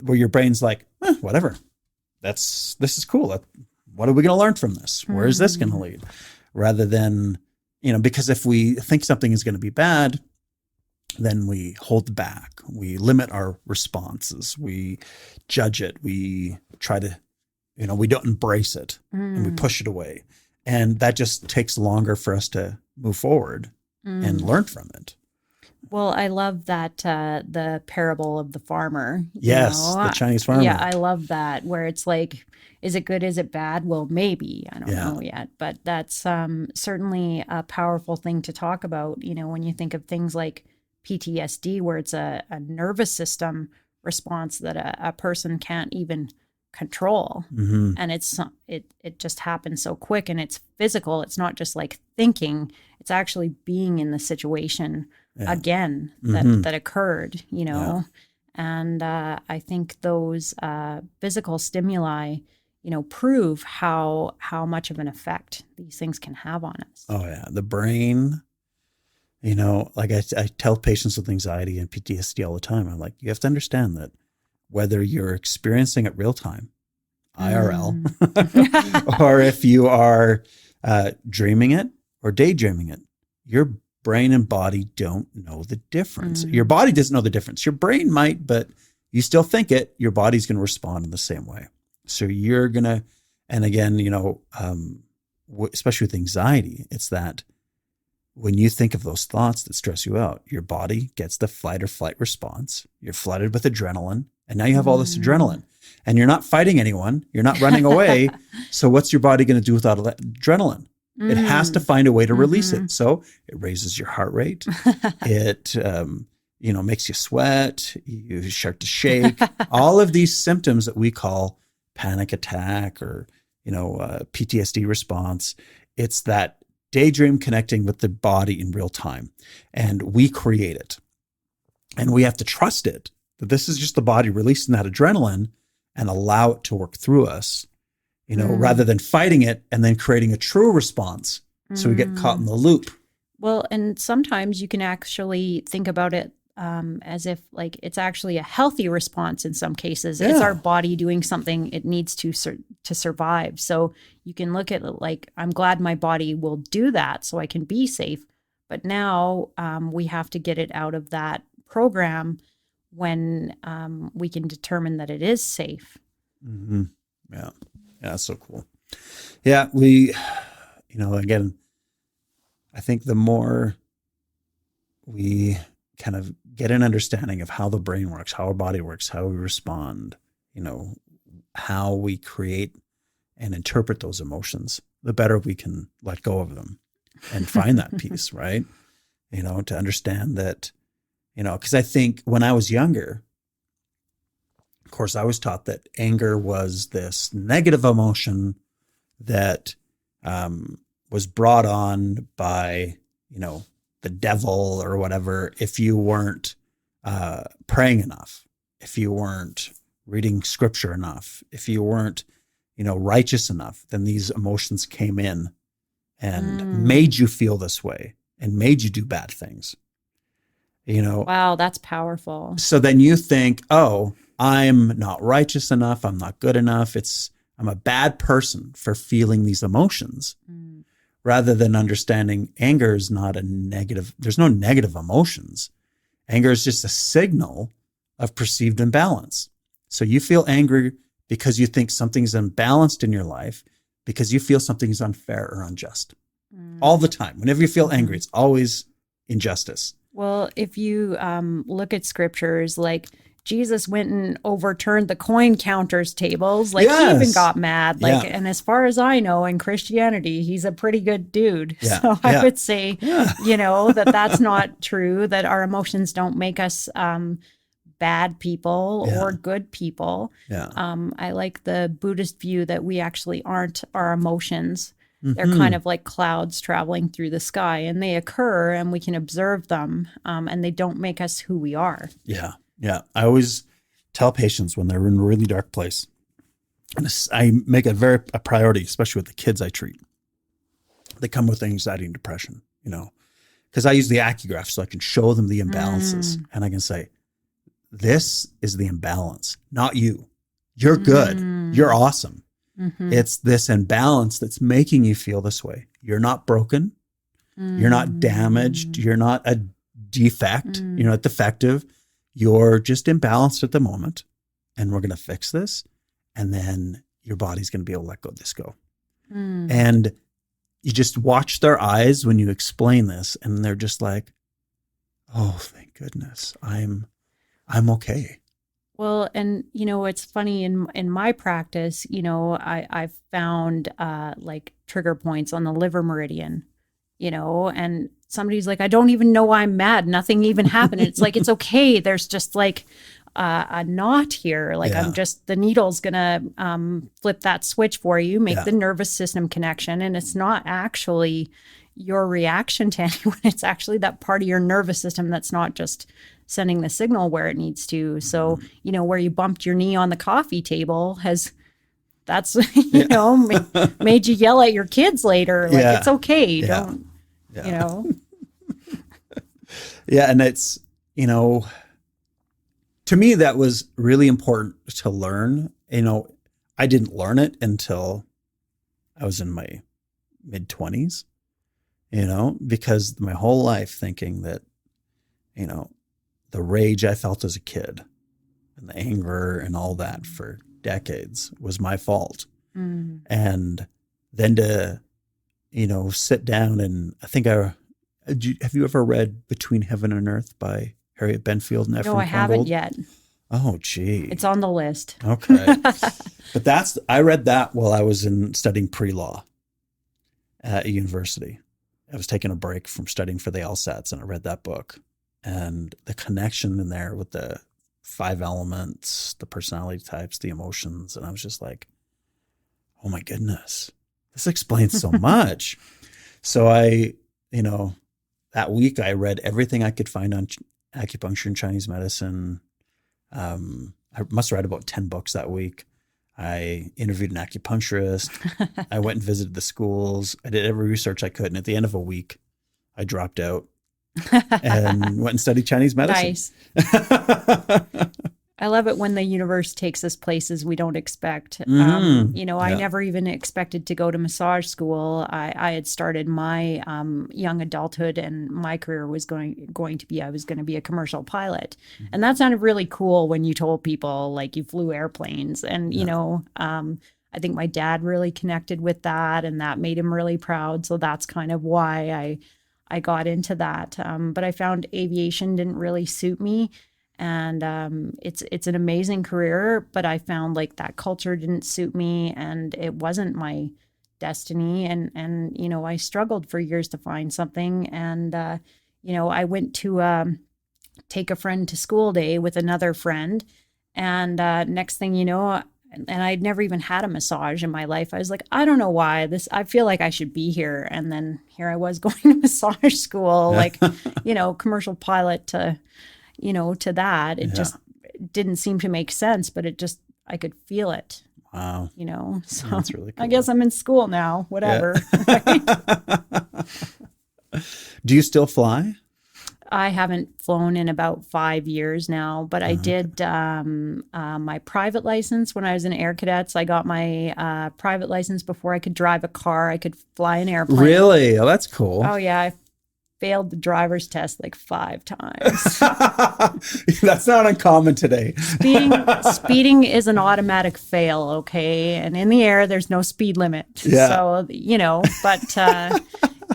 where your brain's like, whatever, this is cool. What are we going to learn from this? Where is this going to lead? Rather than, because if we think something is going to be bad, then we hold back. We limit our responses. We judge it. We try to, we don't embrace it and we push it away. And that just takes longer for us to move forward and learn from it. Well, I love that, the parable of the farmer. Yes, the Chinese farmer. Yeah, I love that, where it's like, is it good? Is it bad? Well, maybe. I don't know yet. But that's certainly a powerful thing to talk about, when you think of things like PTSD, where it's a nervous system response that a person can't even control. And it just happens so quick, and it's physical. It's not just like thinking, it's actually being in the situation again that occurred, and I think those physical stimuli, prove how much of an effect these things can have on us. Oh yeah. The brain, like I tell patients with anxiety and PTSD all the time, I'm like, you have to understand that whether you're experiencing it real time, IRL, or if you are dreaming it or daydreaming it, your brain and body don't know the difference. Your body doesn't know the difference. Your brain might, but you still think it, your body's going to respond in the same way. So you're going to, and again, especially with anxiety, it's that when you think of those thoughts that stress you out, your body gets the fight or flight response. You're flooded with adrenaline, and now you have all this adrenaline, and you're not fighting anyone. You're not running away. So what's your body going to do without that adrenaline? It has to find a way to release it. So it raises your heart rate. It, makes you sweat. You start to shake. All of these symptoms that we call panic attack or, PTSD response. It's that daydream connecting with the body in real time. And we create it. And we have to trust it, that this is just the body releasing that adrenaline and allow it to work through us, rather than fighting it and then creating a true response. So we get caught in the loop. Well, and sometimes you can actually think about it as if like it's actually a healthy response in some cases. Yeah. It's our body doing something it needs to survive. So you can look at it like, I'm glad my body will do that so I can be safe. But now we have to get it out of that program when we can determine that it is safe. Yeah. Yeah, that's so cool. Yeah, we, again, I think the more we kind of get an understanding of how the brain works, how our body works, how we respond, how we create and interpret those emotions, the better we can let go of them and find that peace, right? To understand that, because I think when I was younger, of course, I was taught that anger was this negative emotion that was brought on by, the devil or whatever, if you weren't praying enough, if you weren't reading scripture enough, if you weren't, righteous enough, then these emotions came in and made you feel this way and made you do bad things. Wow, that's powerful. So then you think, oh, I'm not righteous enough. I'm not good enough. I'm a bad person for feeling these emotions. Rather than understanding anger is not a negative. There's no negative emotions. Anger is just a signal of perceived imbalance. So you feel angry because you think something's imbalanced in your life, because you feel something's unfair or unjust. All the time. Whenever you feel angry, it's always injustice. Well, if you look at scriptures, like Jesus went and overturned the coin counters tables. Like he even got mad. And as far as I know, in Christianity, he's a pretty good dude. Yeah. So I would say, that's not true, that our emotions don't make us bad people or good people. Yeah. I like the Buddhist view that we actually aren't our emotions. They're kind of like clouds traveling through the sky, and they occur and we can observe them, and they don't make us who we are. Yeah. Yeah. I always tell patients when they're in a really dark place, and I make a priority, especially with the kids I treat. They come with anxiety and depression, because I use the accugraph so I can show them the imbalances and I can say, this is the imbalance, not you. You're good. You're awesome. It's this imbalance that's making you feel this way. You're not broken. You're not damaged. You're not a defect. You're not defective. You're just imbalanced at the moment. And we're going to fix this. And then your body's going to be able to let this go. And you just watch their eyes when you explain this. And they're just like, oh, thank goodness. I'm okay. Well, and it's funny in my practice, I've found like trigger points on the liver meridian, and somebody's like, I don't even know I'm mad. Nothing even happened. It's like, it's okay. There's just like a knot here. Like the needle's going to flip that switch for you, make the nervous system connection. And it's not actually your reaction to anyone. It's actually that part of your nervous system that's not just sending the signal where it needs to. So, where you bumped your knee on the coffee table made you yell at your kids later. Like, it's okay. Don't, Yeah. And it's, to me, that was really important to learn. I didn't learn it until I was in my mid-20s, because my whole life thinking that, the rage I felt as a kid and the anger and all that for decades was my fault. And then to, sit down and I think have you ever read Between Heaven and Earth by Harriet Benfield and Ephraim No, I haven't yet. Oh, gee. It's on the list. Okay. But I read that while I was studying pre-law at a university. I was taking a break from studying for the LSATs and I read that book. And the connection in there with the 5 elements, the personality types, the emotions. And I was just like, oh my goodness, this explains so much. So that week I read everything I could find on acupuncture and Chinese medicine. I must have read about 10 books that week. I interviewed an acupuncturist. I went and visited the schools. I did every research I could. And at the end of a week, I dropped out and went and studied Chinese medicine. Nice. I love it when the universe takes us places we don't expect. I never even expected to go to massage school. I had started my young adulthood and my career was going to be, I was going to be a commercial pilot. And that sounded really cool when you told people like you flew airplanes. And, I think my dad really connected with that and that made him really proud. So that's kind of why I got into that. But I found aviation didn't really suit me. And it's an amazing career, but I found like that culture didn't suit me and it wasn't my destiny. And I struggled for years to find something. And, I went to take a friend to school day with another friend. And next thing you know, and I'd never even had a massage in my life. I was like, I don't know why I feel like I should be here. And then here I was going to massage school, like, commercial pilot to that. It just didn't seem to make sense, but I could feel it. Wow. So that's really cool. I guess I'm in school now, whatever. Yeah. Do you still fly? I haven't flown in about 5 years now, but I did my private license when I was in Air Cadets. I got my private license before I could drive a car. I could fly an airplane. Really? Oh, that's cool. Oh, yeah. I failed the driver's test like 5 times. That's not uncommon today. Speeding is an automatic fail, okay? And in the air, there's no speed limit. Yeah. So, but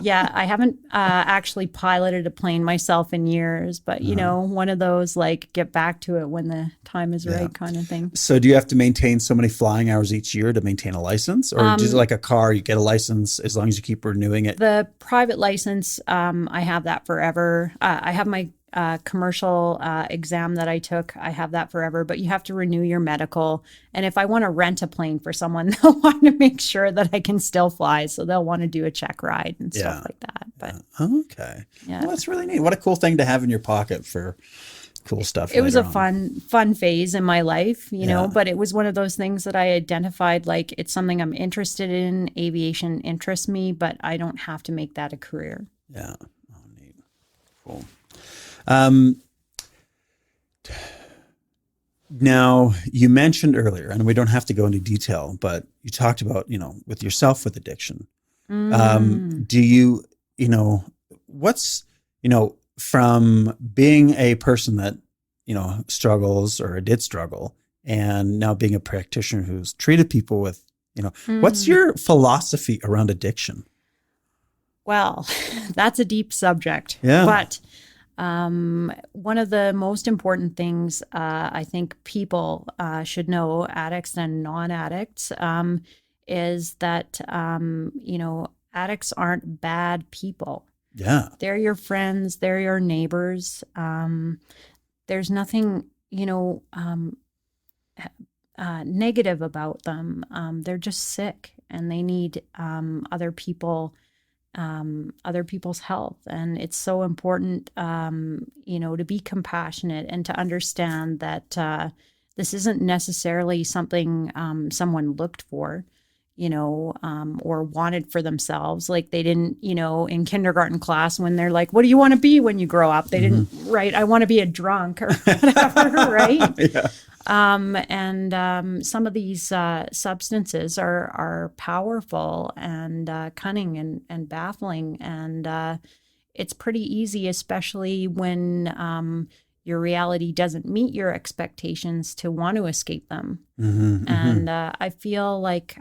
I haven't actually piloted a plane myself in years, but, one of those like get back to it when the time is right kind of thing. So do you have to maintain so many flying hours each year to maintain a license? Or just like a car, you get a license as long as you keep renewing it? The private license, I have that forever. I have my commercial exam that I took. I have that forever, but you have to renew your medical. And if I want to rent a plane for someone, they'll want to make sure that I can still fly. So they'll want to do a check ride and stuff like that. But okay. Yeah. Well, that's really neat. What a cool thing to have in your pocket for cool stuff. It was a fun phase in my life, you know, but it was one of those things that I identified, like it's something I'm interested in. Aviation interests me, but I don't have to make that a career. Yeah. Oh, neat. Cool. Now you mentioned earlier, and we don't have to go into detail, but you talked about, with yourself with addiction. Do you, what's, from being a person that, struggles or did struggle, and now being a practitioner who's treated people with, what's your philosophy around addiction? Well, that's a deep subject. Yeah. But one of the most important things I think people should know, addicts and non-addicts, is that, addicts aren't bad people. Yeah. They're your friends. They're your neighbors. There's nothing, negative about them. They're just sick and they need other people's health. And it's so important, to be compassionate and to understand that this isn't necessarily something someone looked for, or wanted for themselves. Like they didn't, in kindergarten class when they're like, what do you want to be when you grow up? They didn't write, I want to be a drunk or whatever, right? Yeah. And some of these substances are powerful and cunning and baffling. And it's pretty easy, especially when your reality doesn't meet your expectations, to want to escape them. And I feel like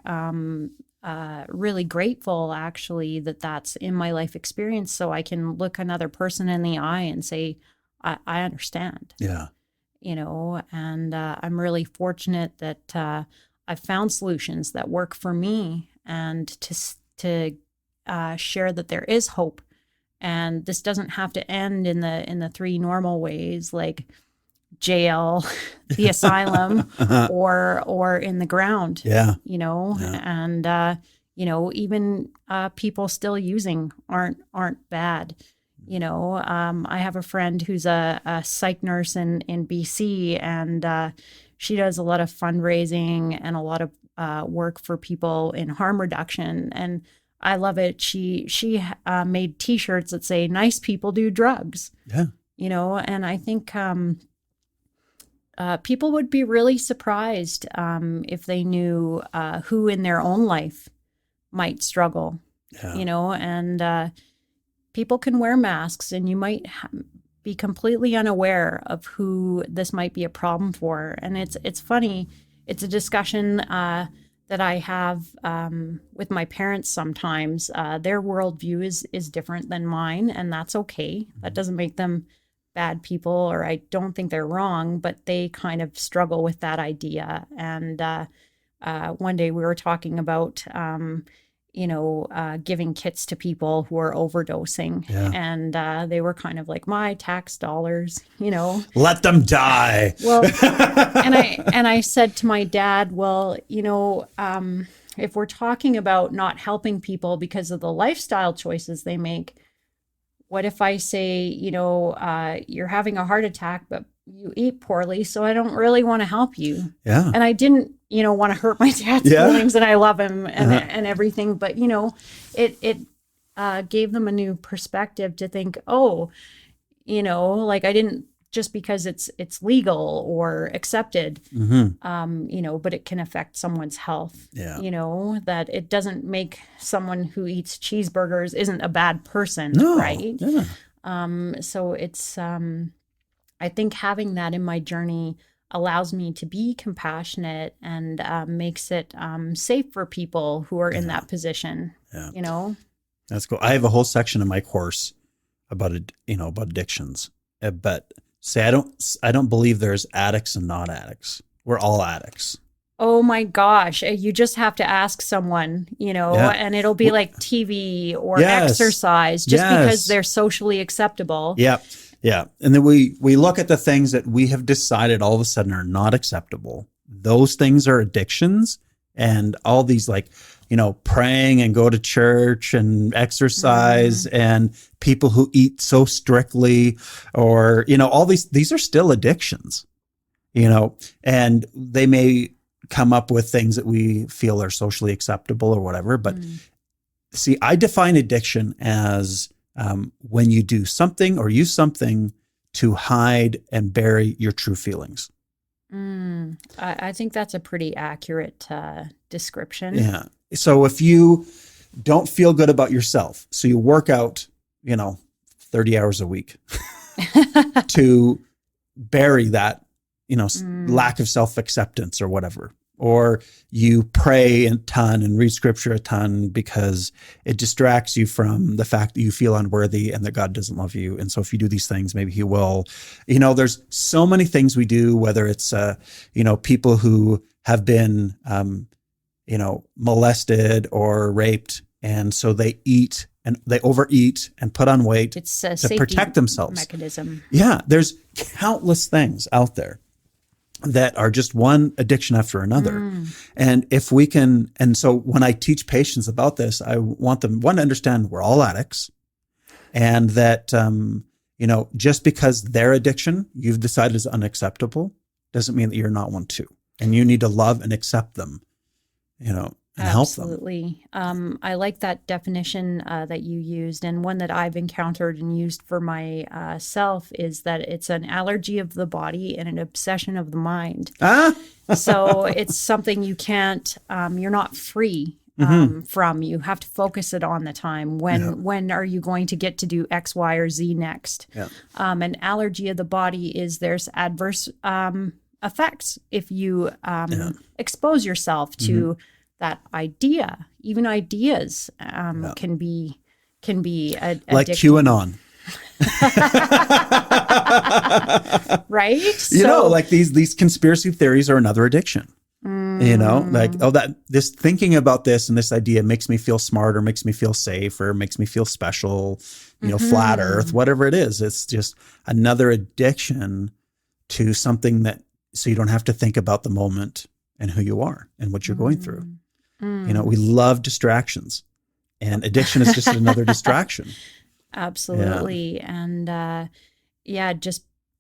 really grateful, actually, that that's in my life experience, so I can look another person in the eye and say, I understand. Yeah. And I'm really fortunate that I've found solutions that work for me, and to share that there is hope, and this doesn't have to end in the three normal ways, like jail, the asylum, or in the ground. Yeah. And even people still using aren't bad. I have a friend who's a psych nurse in BC, and she does a lot of fundraising and a lot of work for people in harm reduction. And I love it. She made T-shirts that say, "Nice people do drugs." Yeah. And I think people would be really surprised if they knew who in their own life might struggle. Yeah. And people can wear masks, and you might be completely unaware of who this might be a problem for. And it's funny. It's a discussion that I have with my parents sometimes. Their worldview is different than mine, and that's okay. That doesn't make them bad people, or I don't think they're wrong, but they kind of struggle with that idea. And one day we were talking about giving kits to people who are overdosing. Yeah. And they were kind of like, my tax dollars, Let them die. Well, and I said to my dad, well, if we're talking about not helping people because of the lifestyle choices they make, what if I say, you're having a heart attack, but you eat poorly, so I don't really want to help you. Yeah. And I didn't, want to hurt my dad's feelings, and I love him and everything. But, it gave them a new perspective to think, like I didn't, just because it's legal or accepted, but it can affect someone's health. Yeah. That it doesn't make someone who eats cheeseburgers isn't a bad person, right? Yeah. So it's, I think having that in my journey allows me to be compassionate and makes it safe for people who are in that position. Yeah. That's cool. I have a whole section in my course about addictions, but say I don't believe there's addicts and non-addicts. We're all addicts. Oh my gosh. You just have to ask someone, and it'll be like TV or exercise, just because they're socially acceptable. Yeah. Yeah. And then we look at the things that we have decided all of a sudden are not acceptable. Those things are addictions, and all these like, praying and go to church and exercise and people who eat so strictly, or, all these are still addictions, and they may come up with things that we feel are socially acceptable or whatever. But see, I define addiction as when you do something or use something to hide and bury your true feelings. I think that's a pretty accurate description. Yeah. So if you don't feel good about yourself, so you work out, 30 hours a week to bury that, lack of self-acceptance or whatever, or you pray a ton and read scripture a ton because it distracts you from the fact that you feel unworthy and that God doesn't love you. And so if you do these things, maybe he will. There's so many things we do, whether it's, people who have been, molested or raped. And so they eat and they overeat and put on weight to protect themselves. Mechanism. Yeah. There's countless things out there that are just one addiction after another. And if we can, and so when I teach patients about this, I want them, one, to understand we're all addicts, and that, just because their addiction you've decided is unacceptable doesn't mean that you're not one too. And you need to love and accept them, and help them. Absolutely. I like that definition that you used, and one that I've encountered and used for myself is that it's an allergy of the body and an obsession of the mind. So it's something you can't, you're not free from. You have to focus it on the time. When are you going to get to do X, Y, or Z next? Yeah. An allergy of the body is there's adverse effects if you expose yourself to that idea. Even ideas can be addictive. Like QAnon. Right? Like these conspiracy theories are another addiction. This thinking about this and this idea makes me feel smart, or makes me feel safe, or makes me feel special, flat earth, whatever it is. It's just another addiction to something so you don't have to think about the moment and who you are and what you're going through. We love distractions, and addiction is just another distraction. Absolutely. Yeah. And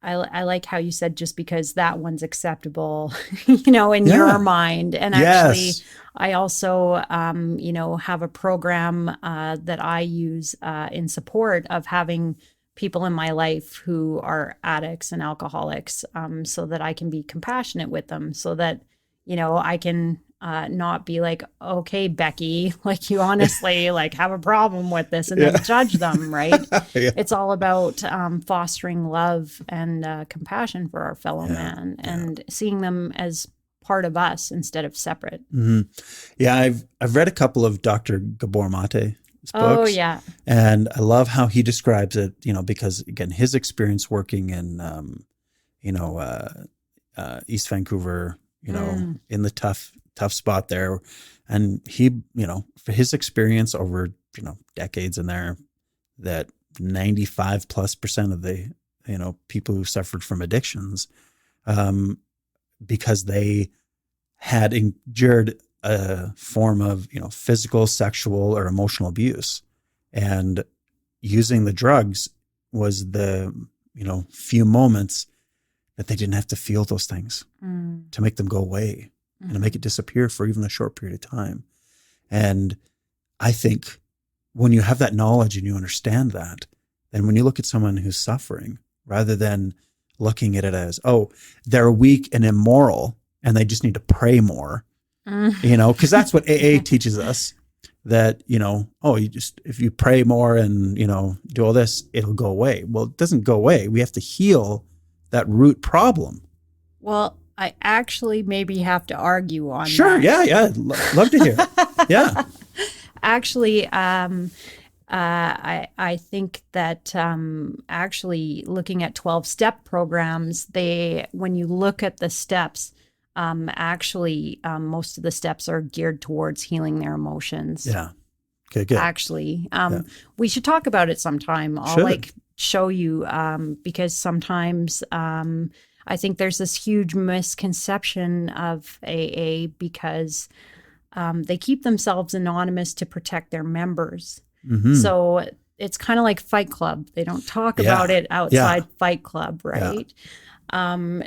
I like how you said, just because that one's acceptable, in your mind. And actually, I also, have a program that I use in support of having people in my life who are addicts and alcoholics, so that I can be compassionate with them, so that, I can not be like, okay, Becky, like you honestly like have a problem with this, and then judge them, right? It's all about fostering love and compassion for our fellow man, and seeing them as part of us instead of separate. Yeah, I've read a couple of Dr. Gabor Mate's books. Oh, yeah. And I love how he describes it, because again, his experience working in, East Vancouver, in the tough spot there. And he, for his experience over, decades in there, that 95+% of the, people who suffered from addictions, because they had endured a form of, physical, sexual, or emotional abuse, and using the drugs was the, few moments that they didn't have to feel those things to make them go away. And to make it disappear for even a short period of time. And I think when you have that knowledge and you understand that, then when you look at someone who's suffering, rather than looking at it as, oh, they're weak and immoral and they just need to pray more, because that's what AA teaches us, that, if you pray more and, do all this, it'll go away. Well, it doesn't go away. We have to heal that root problem. Well, I actually maybe have to argue on that. Sure. Yeah. Love to hear. Yeah. Actually, I think that actually looking at 12-step programs, when you look at the steps, most of the steps are geared towards healing their emotions. Yeah. Okay, good. Actually, we should talk about it sometime. I'll show you, because sometimes I think there's this huge misconception of AA because they keep themselves anonymous to protect their members. Mm-hmm. So it's kind of like Fight Club. They don't talk about it outside Fight Club, right?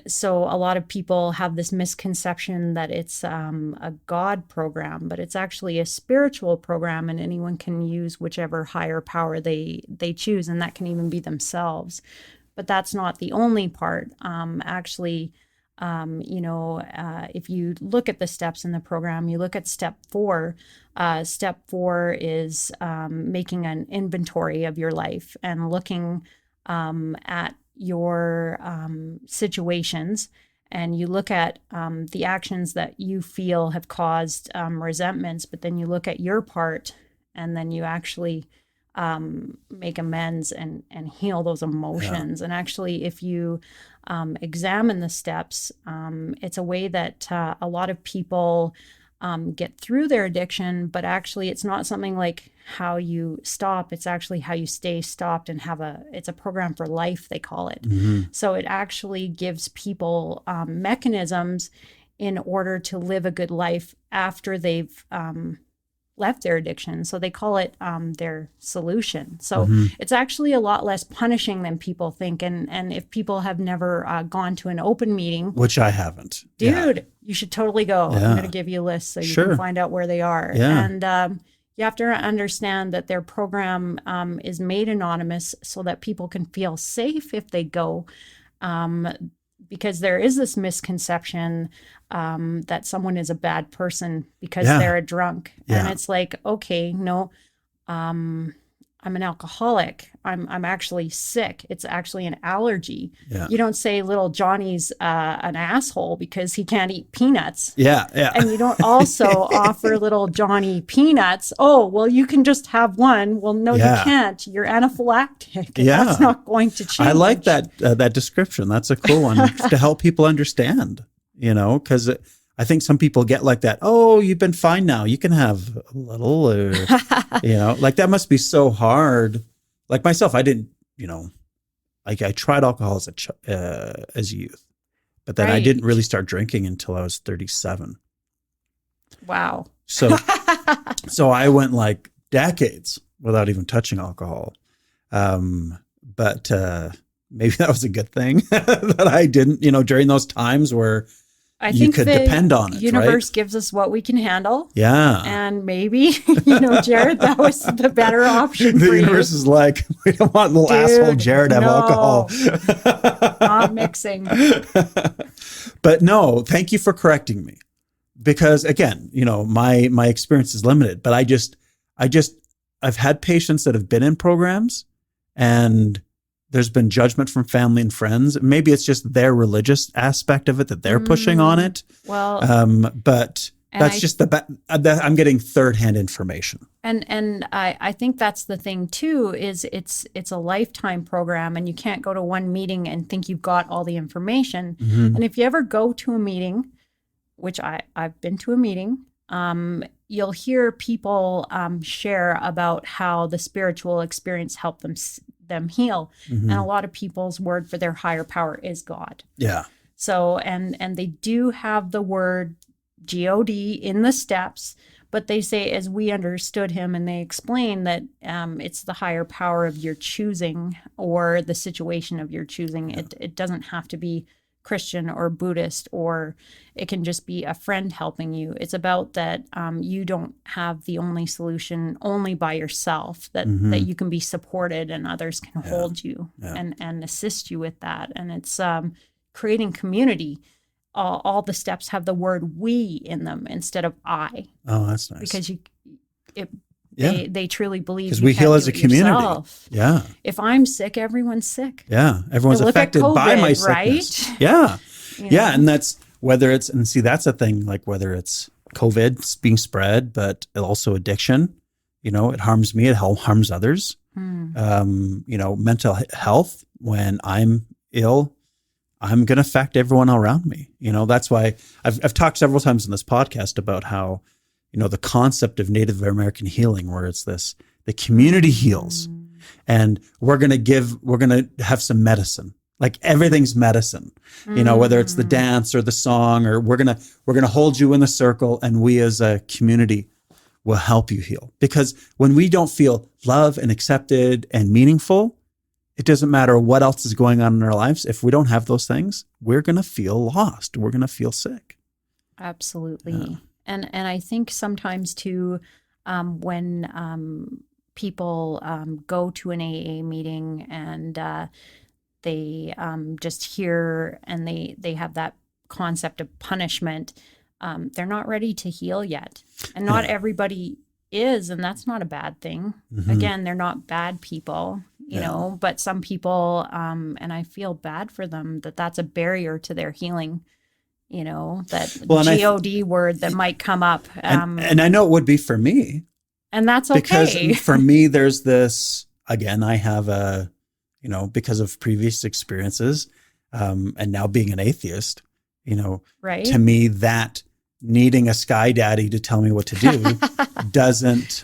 So a lot of people have this misconception that it's a God program, but it's actually a spiritual program, and anyone can use whichever higher power they choose, and that can even be themselves. But that's not the only part. If you look at the steps in the program, you look at step 4. Step 4 is making an inventory of your life and looking at your situations, and you look at the actions that you feel have caused resentments, but then you look at your part, and then you actually make amends and heal those emotions. And actually, if you examine the steps, it's a way that a lot of people get through their addiction, but actually it's not something like how you stop. It's actually how you stay stopped and it's a program for life, they call it. Mm-hmm. So it actually gives people mechanisms in order to live a good life after they've left their addiction. So they call it their solution. So it's actually a lot less punishing than people think. And if people have never gone to an open meeting, which I haven't, dude, you should totally go. I'm going to give you a list so you can find out where they are. And you have to understand that their program is made anonymous so that people can feel safe if they go. Because there is this misconception that someone is a bad person because they're a drunk. And it's like, okay, no, I'm an alcoholic. I'm actually sick. It's actually an allergy. Yeah. You don't say little Johnny's an asshole because he can't eat peanuts. Yeah. And you don't also offer little Johnny peanuts. Oh, well, you can just have one. Well, no, you can't. You're anaphylactic. Yeah. That's not going to change. I like that description. That's a cool one to help people understand, because I think some people get like that. Oh, you've been fine now. You can have a little, like that must be so hard. Like myself, I didn't, like I tried alcohol as a youth, but then I didn't really start drinking until I was 37. Wow. So I went like decades without even touching alcohol. But maybe that was a good thing that I didn't, during those times where I think you could depend on it. The universe gives us what we can handle. Yeah. And maybe, Jared, that was the better option the for you. The universe is like, we don't want little asshole Jared to have alcohol. Not mixing. But no, thank you for correcting me. Because again, my experience is limited, but I've had patients that have been in programs and there's been judgment from family and friends. Maybe it's just their religious aspect of it that they're pushing on it. Well, but that's I'm getting third-hand information. And I think that's the thing too, is it's a lifetime program, and you can't go to one meeting and think you've got all the information. Mm-hmm. And if you ever go to a meeting, which I've been to a meeting, you'll hear people share about how the spiritual experience helped them heal. Mm-hmm. And a lot of people's word for their higher power is God. Yeah. So, and they do have the word God in the steps, but they say, as we understood him, and they explain that it's the higher power of your choosing or the situation of your choosing. Yeah. It doesn't have to be Christian or Buddhist, or it can just be a friend helping you. It's about that you don't have the only solution only by yourself, that you can be supported and others can hold you and assist you with that. And it's creating community. All the steps have the word we in them instead of I. Oh, that's nice. Because they truly believe because we heal as a community. Yourself. Yeah. If I'm sick, everyone's sick. Yeah. Everyone's affected COVID, by my sickness. Right? Yeah. Yeah. And that's that's a thing, like whether it's COVID being spread, but also addiction, it harms me, it harms others. Mental health, when I'm ill, I'm going to affect everyone around me. That's why I've talked several times in this podcast about how, the concept of Native American healing, where it's the community heals. And we're going to have some medicine. Like everything's medicine, whether it's the dance or the song, or we're going to hold you in the circle, and we as a community will help you heal. Because when we don't feel loved and accepted and meaningful, it doesn't matter what else is going on in our lives. If we don't have those things, we're going to feel lost. We're going to feel sick. Absolutely. Yeah. And I think sometimes too, when people go to an AA meeting and they just hear and they have that concept of punishment, they're not ready to heal yet. And not everybody is, and that's not a bad thing. Again, they're not bad people, you know, but some people, and I feel bad for them, that's a barrier to their healing, you know, that God word that might come up. And I know it would be for me. And that's okay. Because for me, there's this, again, I have because of previous experiences, and now being an atheist, right. To me, that needing a sky daddy to tell me what to do doesn't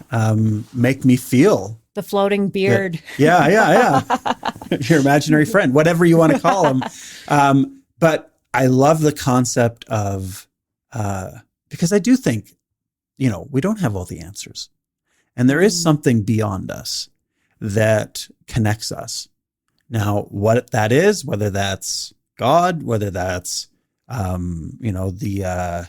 make me feel the floating beard. Yeah. Your imaginary friend, whatever you want to call him. But I love the concept of, because I do think, we don't have all the answers, and there is something beyond us that connects us. Now, what that is, whether that's God, whether that's, the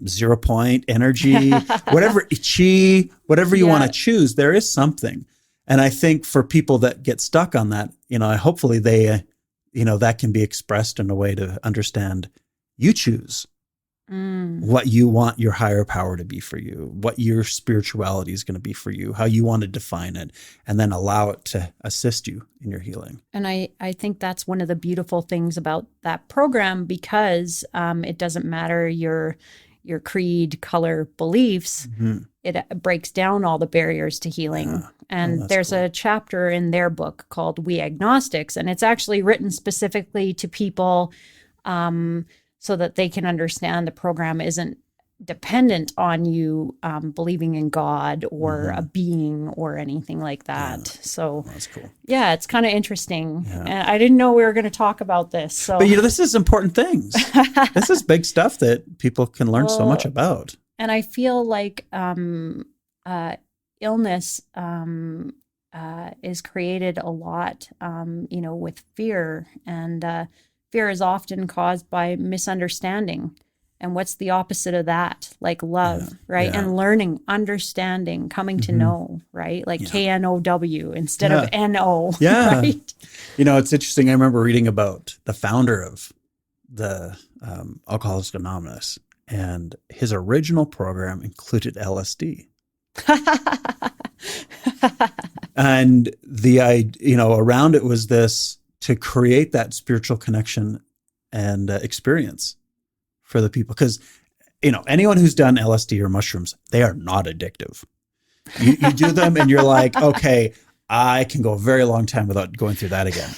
0 point energy, whatever, chi, whatever you want to choose, there is something. And I think for people that get stuck on that, hopefully they, that can be expressed in a way to understand you choose what you want your higher power to be for you, what your spirituality is going to be for you, how you want to define it, and then allow it to assist you in your healing. And I think that's one of the beautiful things about that program, because it doesn't matter your creed, color, beliefs. It breaks down all the barriers to healing. Yeah. And there's a chapter in their book called We Agnostics, and it's actually written specifically to people so that they can understand the program isn't dependent on you believing in God or a being or anything like that. Yeah. So that's cool. Yeah, it's kind of interesting. Yeah. And I didn't know we were going to talk about this. So, but this is important things. This is big stuff that people can learn so much about. And I feel like illness is created a lot, with fear, and fear is often caused by misunderstanding. And what's the opposite of that? Like love, right? Yeah. And learning, understanding, coming to know, right? Like KNOW instead of NO, right? It's interesting. I remember reading about the founder of the Alcoholics Anonymous, and his original program included LSD. And around it was this, to create that spiritual connection and experience for the people. Because, anyone who's done LSD or mushrooms, they are not addictive. You do them and you're like, okay, I can go a very long time without going through that again.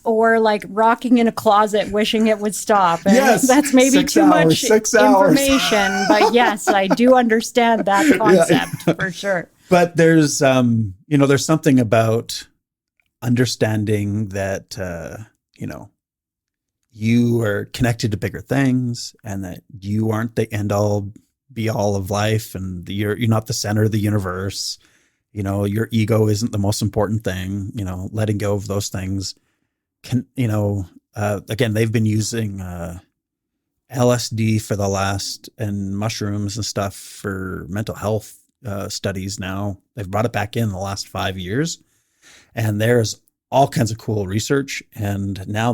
Or like rocking in a closet, wishing it would stop. And yes, that's maybe too much information, but yes, I do understand that concept for sure. But there's, there's something about understanding that, you are connected to bigger things, and that you aren't the end all be all of life, and you're not the center of the universe. Your ego isn't the most important thing. Letting go of those things can, again, they've been using LSD for the last, and mushrooms and stuff for mental health studies now. They've brought it back in the last 5 years, and there's all kinds of cool research. And now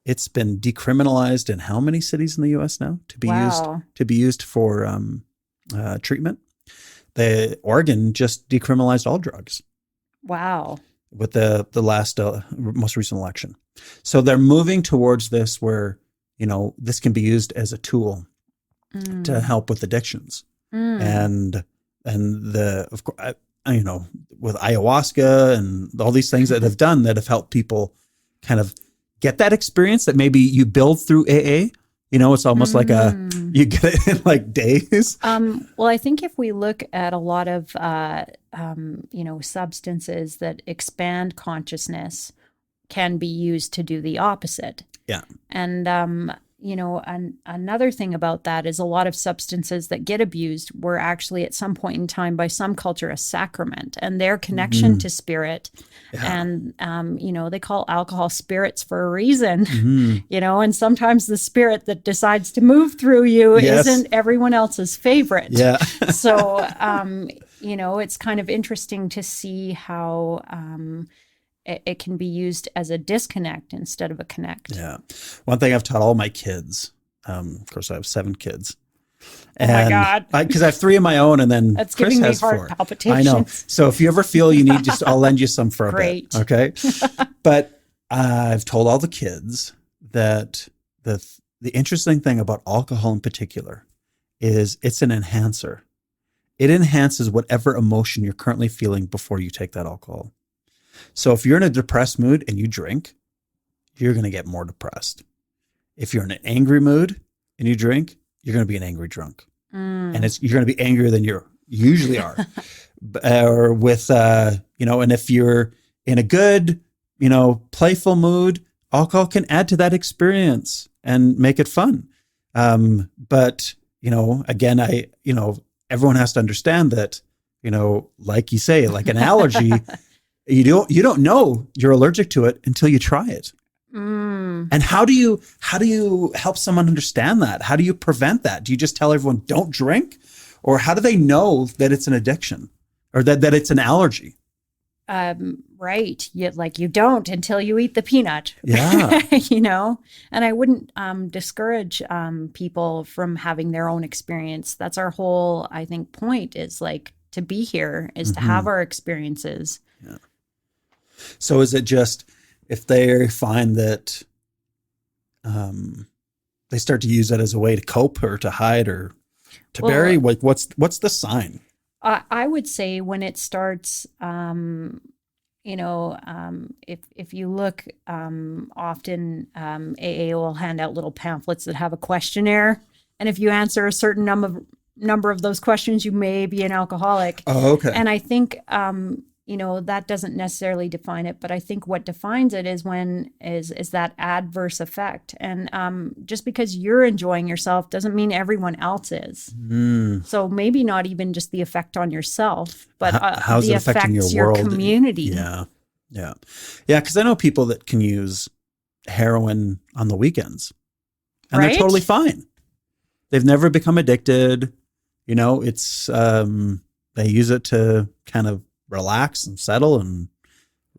it's been decriminalized in how many cities in the U.S. now to be used for treatment. Oregon just decriminalized all drugs. Wow. With the last most recent election. So they're moving towards this where, this can be used as a tool to help with addictions. And of course, with ayahuasca and all these things that have done that have helped people kind of get that experience that maybe you build through AA, It's almost like you get it in like days. Well, I think if we look at a lot of, substances that expand consciousness can be used to do the opposite. Yeah. And, another thing about that is a lot of substances that get abused were actually at some point in time by some culture a sacrament, and their connection to spirit. Yeah. And, they call alcohol spirits for a reason, and sometimes the spirit that decides to move through you isn't everyone else's favorite. Yeah. So, it's kind of interesting to see how, it can be used as a disconnect instead of a connect. Yeah. One thing I've taught all my kids, of course I have 7 kids. And oh my God. Because I have 3 of my own, and then that's Chris giving me has heart 4. palpitations. I know. So if you ever feel you need, I'll lend you some for a Great. bit. Okay. But I've told all the kids that the interesting thing about alcohol in particular is it's an enhancer. It enhances whatever emotion you're currently feeling before you take that alcohol. So if you're in a depressed mood and you drink, you're going to get more depressed. If you're in an angry mood and you drink, you're going to be an angry drunk. And you're going to be angrier than you usually are. Or with, and if you're in a good, playful mood, alcohol can add to that experience and make it fun. But, again, everyone has to understand that, like you say, like an allergy, you don't know you're allergic to it until you try it. And how do you help someone understand that? How do you prevent that? Do you just tell everyone don't drink? Or how do they know that it's an addiction or that it's an allergy? Right. You don't until you eat the peanut. Yeah. And I wouldn't discourage people from having their own experience. That's our whole, I think, point is to be here is to have our experiences. Yeah. So is it just if they find that they start to use it as a way to cope or to hide or to bury, what's the sign? I would say when it starts, if you look, often AA will hand out little pamphlets that have a questionnaire. And if you answer a certain number of those questions, you may be an alcoholic. Oh, okay. And I think, that doesn't necessarily define it, but I think what defines it is is that adverse effect. And just because you're enjoying yourself doesn't mean everyone else is. So maybe not even just the effect on yourself, but how's the it affecting your world? Community. Yeah. Because I know people that can use heroin on the weekends, and they're totally fine. They've never become addicted. It's they use it to kind of relax and settle and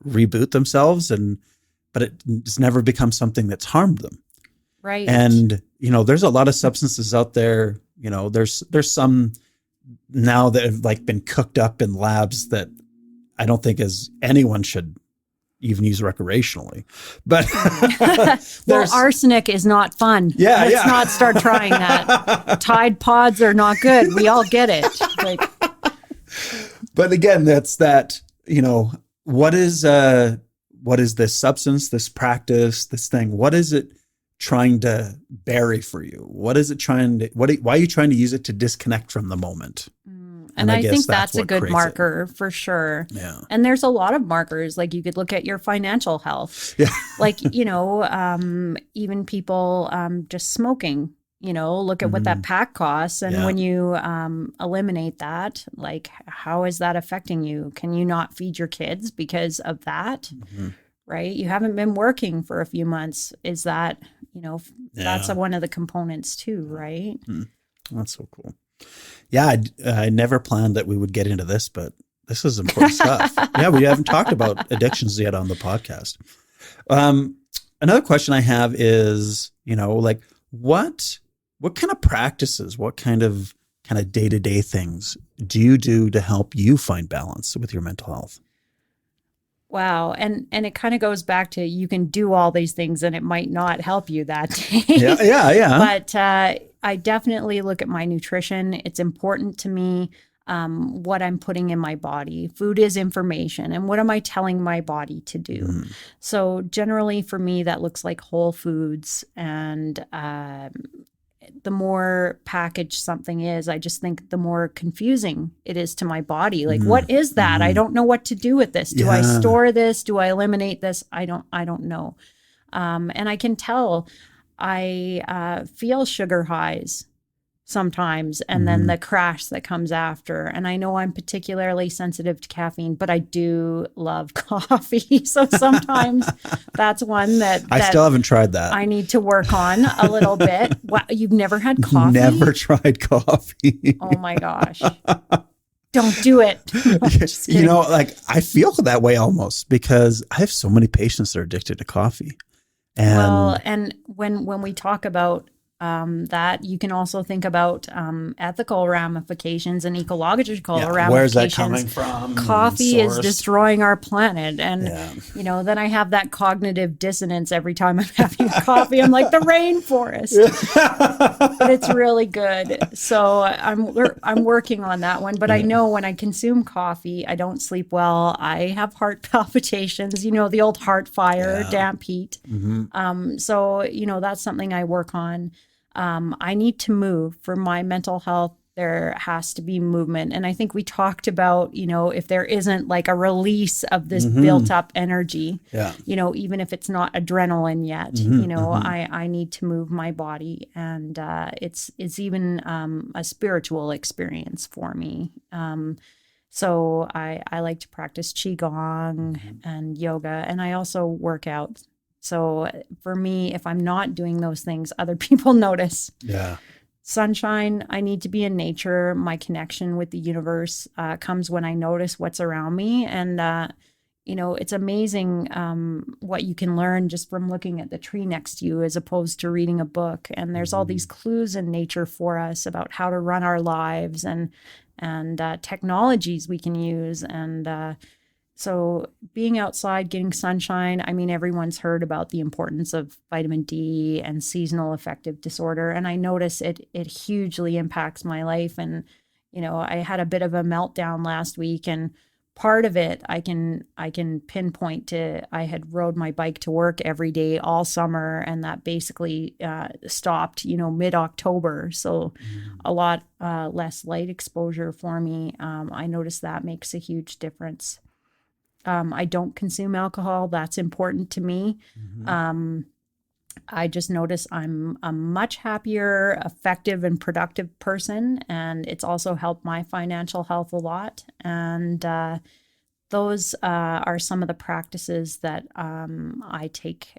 reboot themselves, but it's never become something that's harmed them. Right. And there's a lot of substances out there. There's some now that have been cooked up in labs that I don't think anyone should even use recreationally. But well, arsenic is not fun. Yeah, Let's not start trying that. Tide Pods are not good. We all get it. But again, that's that. What is this substance, this practice, this thing? What is it trying to bury for you? What is it trying to? Why are you trying to use it to disconnect from the moment? And I think that's a good marker for sure. Yeah. And there's a lot of markers. You could look at your financial health. Yeah. Even people just smoking, look at what that pack costs. And when you eliminate that, how is that affecting you? Can you not feed your kids because of that? Right? You haven't been working for a few months. Is that, that's one of the components too, right? That's so cool. Yeah, I never planned that we would get into this, but this is important stuff. Yeah, we haven't talked about addictions yet on the podcast. Another question I have is, what kind of practices, what kind of day-to-day things do you do to help you find balance with your mental health? Wow. And it kind of goes back to you can do all these things and it might not help you that day. Yeah. But I definitely look at my nutrition. It's important to me. what I'm putting in my body. Food is information. And what am I telling my body to do? So generally for me, that looks like whole foods. And the more packaged something is, I just think the more confusing it is to my body. Like, what is that? I don't know what to do with this. Do I store this? Do I eliminate this? I don't know. And I can tell I feel sugar highs sometimes, and then the crash that comes after. And I know I'm particularly sensitive to caffeine, but I do love coffee. So sometimes that's one that I still haven't tried that. I need to work on a little bit. Wow, you've never had coffee? Never tried coffee. Oh my gosh. Don't do it. You know, like I feel that way almost because I have so many patients that are addicted to coffee. And when we talk about that, you can also think about ethical ramifications and ecological ramifications. Where's that coming from? Coffee is destroying our planet. And, you know, then I have that cognitive dissonance every time I'm having coffee. I'm like the rainforest. But it's really good. So I'm working on that one. But I know when I consume coffee, I don't sleep well. I have heart palpitations, you know, the old heart fire, damp heat. So, you know, that's something I work on. I need to move for my mental health. There has to be movement. And I think we talked about, you know, if there isn't like a release of this built up energy, you know, even if it's not adrenaline yet, you know, I need to move my body. And it's even a spiritual experience for me. So I like to practice Qigong and yoga, and I also work out. So for me, if I'm not doing those things, other people notice. Sunshine, I need to be in nature. My connection with the universe comes when I notice what's around me. And, you know, it's amazing what you can learn just from looking at the tree next to you as opposed to reading a book. And there's all these clues in nature for us about how to run our lives and technologies we can use. And so being outside, getting sunshine, I mean, everyone's heard about the importance of vitamin D and seasonal affective disorder. And I notice it hugely impacts my life. And, you know, I had a bit of a meltdown last week, and part of it I can pinpoint to, I had rode my bike to work every day all summer, and that basically stopped, you know, mid-October. So a lot less light exposure for me. I noticed that makes a huge difference. I don't consume alcohol. That's important to me. I just notice I'm a much happier, effective, and productive person. And it's also helped my financial health a lot. And those are some of the practices that I take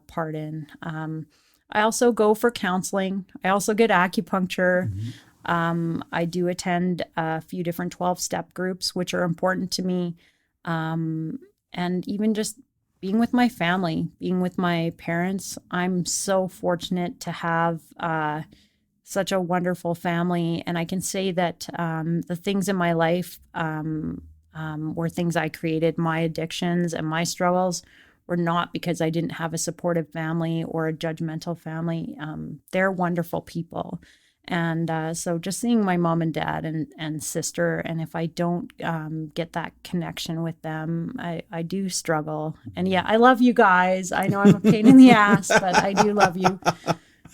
part in. I also go for counseling. I also get acupuncture. I do attend a few different 12-step groups, which are important to me. And even just being with my family, being with my parents. I'm so fortunate to have such a wonderful family. And I can say that the things in my life were things I created. My addictions and my struggles were not because I didn't have a supportive family or a judgmental family. They're wonderful people. And so just seeing my mom and dad and sister, and if I don't get that connection with them, I do struggle. And yeah, I love you guys. I know I'm a pain in the ass, but I do love you.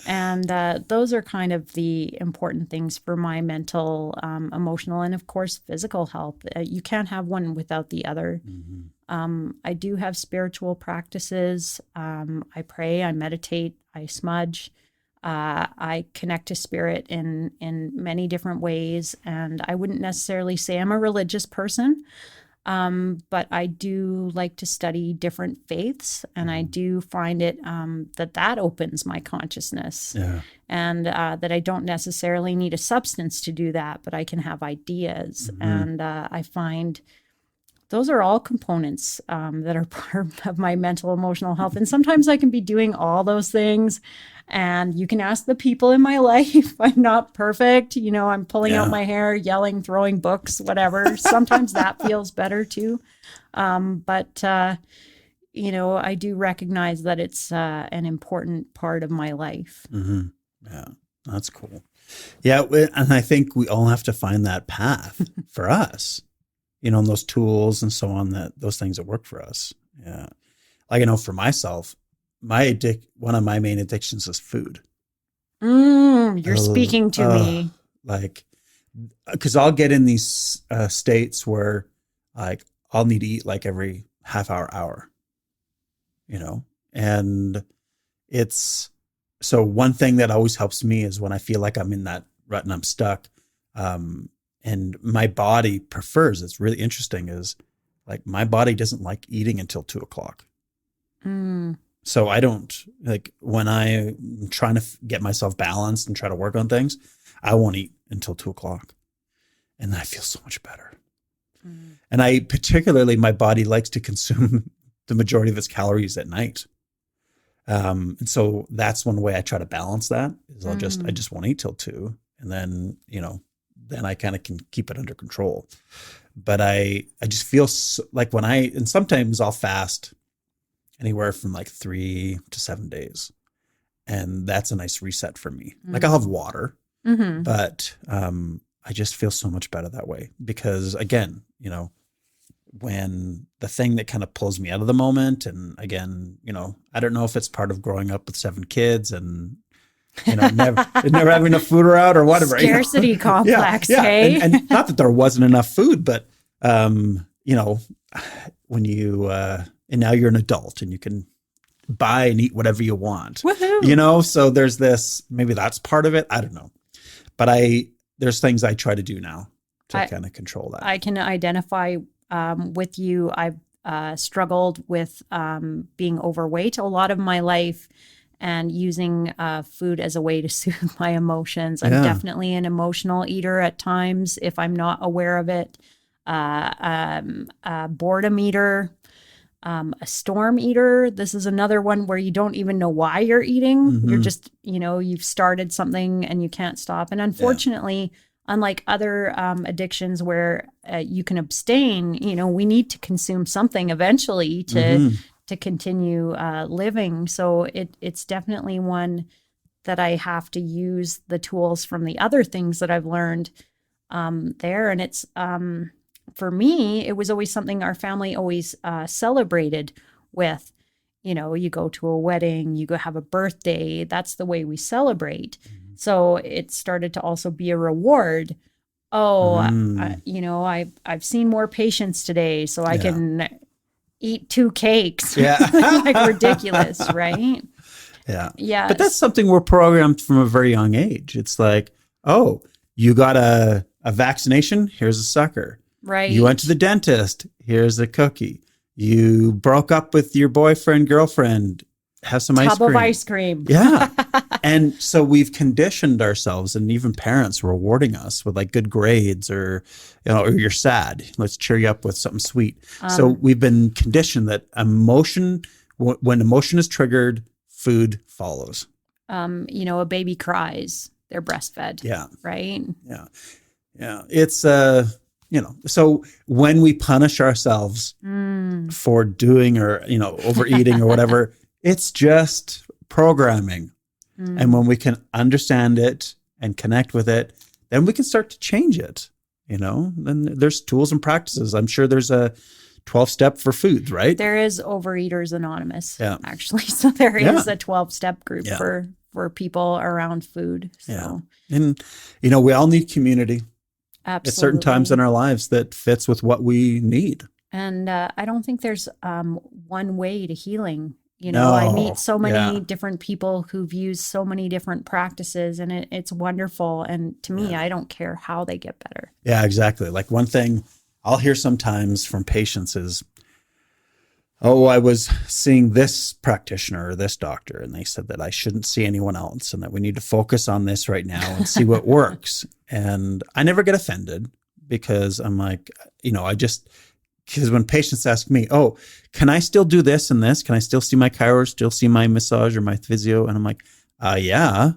And those are kind of the important things for my mental, emotional, and of course, physical health. You can't have one without the other. I do have spiritual practices. I pray, I meditate, I smudge. I connect to spirit in many different ways, and I wouldn't necessarily say I'm a religious person, but I do like to study different faiths, and I do find it that opens my consciousness, and that I don't necessarily need a substance to do that, but I can have ideas, and I find those are all components that are part of my mental, emotional health. And sometimes I can be doing all those things. And you can ask the people in my life. I'm not perfect. You know, I'm pulling out my hair, yelling, throwing books, whatever. Sometimes that feels better too. But you know, I do recognize that it's an important part of my life. Yeah, that's cool. Yeah. And I think we all have to find that path for us, and those tools and so on, those things that work for us. Yeah. Like I know for myself, one of my main addictions is food. You're speaking to me. Like, because I'll get in these states where like I'll need to eat like every half hour, and so one thing that always helps me is when I feel like I'm in that rut and I'm stuck, and my body prefers, it's really interesting, is like my body doesn't like eating until 2:00. So I don't, like, when I'm trying to get myself balanced and try to work on things, I won't eat until 2:00. And I feel so much better. And my body likes to consume the majority of its calories at night. And so that's one way I try to balance that is I just won't eat till 2. And then, then I kind of can keep it under control. But I just feel like and sometimes I'll fast anywhere from like 3 to 7 days. And that's a nice reset for me. Like I'll have water, but I just feel so much better that way because again, when the thing that kind of pulls me out of the moment, and again, I don't know if it's part of growing up with 7 kids and never having enough food around or whatever. Scarcity complex, hey? And not that there wasn't enough food, but when you and now you're an adult and you can buy and eat whatever you want. Woohoo! So there's this, maybe that's part of it. I don't know. But there's things I try to do now to kind of control that. I can identify with you. I've struggled with being overweight a lot of my life and using food as a way to soothe my emotions. I'm definitely an emotional eater at times if I'm not aware of it. A boredom eater, a storm eater. This is another one where you don't even know why you're eating. You're just, you've started something and you can't stop. And unfortunately, unlike other addictions where you can abstain, we need to consume something eventually to continue living. So it's definitely one that I have to use the tools from the other things that I've learned there. And it's, for me, it was always something our family always celebrated with. You go to a wedding, you go have a birthday, that's the way we celebrate. So it started to also be a reward. I've seen more patients today, so I can eat 2 cakes. Like ridiculous, right? Yeah. But that's something we're programmed from a very young age. It's like, oh, you got a vaccination, here's a sucker. Right. You went to the dentist, here's a cookie. You broke up with your boyfriend, girlfriend, have some ice cream. Tub of ice cream. Yeah. And so we've conditioned ourselves, and even parents rewarding us with like good grades or you're sad, let's cheer you up with something sweet. So we've been conditioned that when emotion is triggered, food follows. A baby cries, they're breastfed. Yeah. Right. Yeah. Yeah. It's, so when we punish ourselves for doing or, overeating or whatever, it's just programming. And when we can understand it and connect with it, then we can start to change it. Then there's tools and practices. I'm sure there's a 12-step for food, right? There is Overeaters Anonymous, actually. So there is a 12-step group for people around food. So. Yeah. And, we all need community. Absolutely. At certain times in our lives that fits with what we need. And I don't think there's one way to healing. No, I meet so many different people who've used so many different practices, and it's wonderful. And to me, I don't care how they get better. Yeah, exactly. Like one thing I'll hear sometimes from patients is, oh, I was seeing this practitioner or this doctor, and they said that I shouldn't see anyone else and that we need to focus on this right now and see what works. And I never get offended because I'm like, because when patients ask me, oh, can I still do this and this? Can I still see my chiro, still see my massage or my physio? And I'm like, yeah.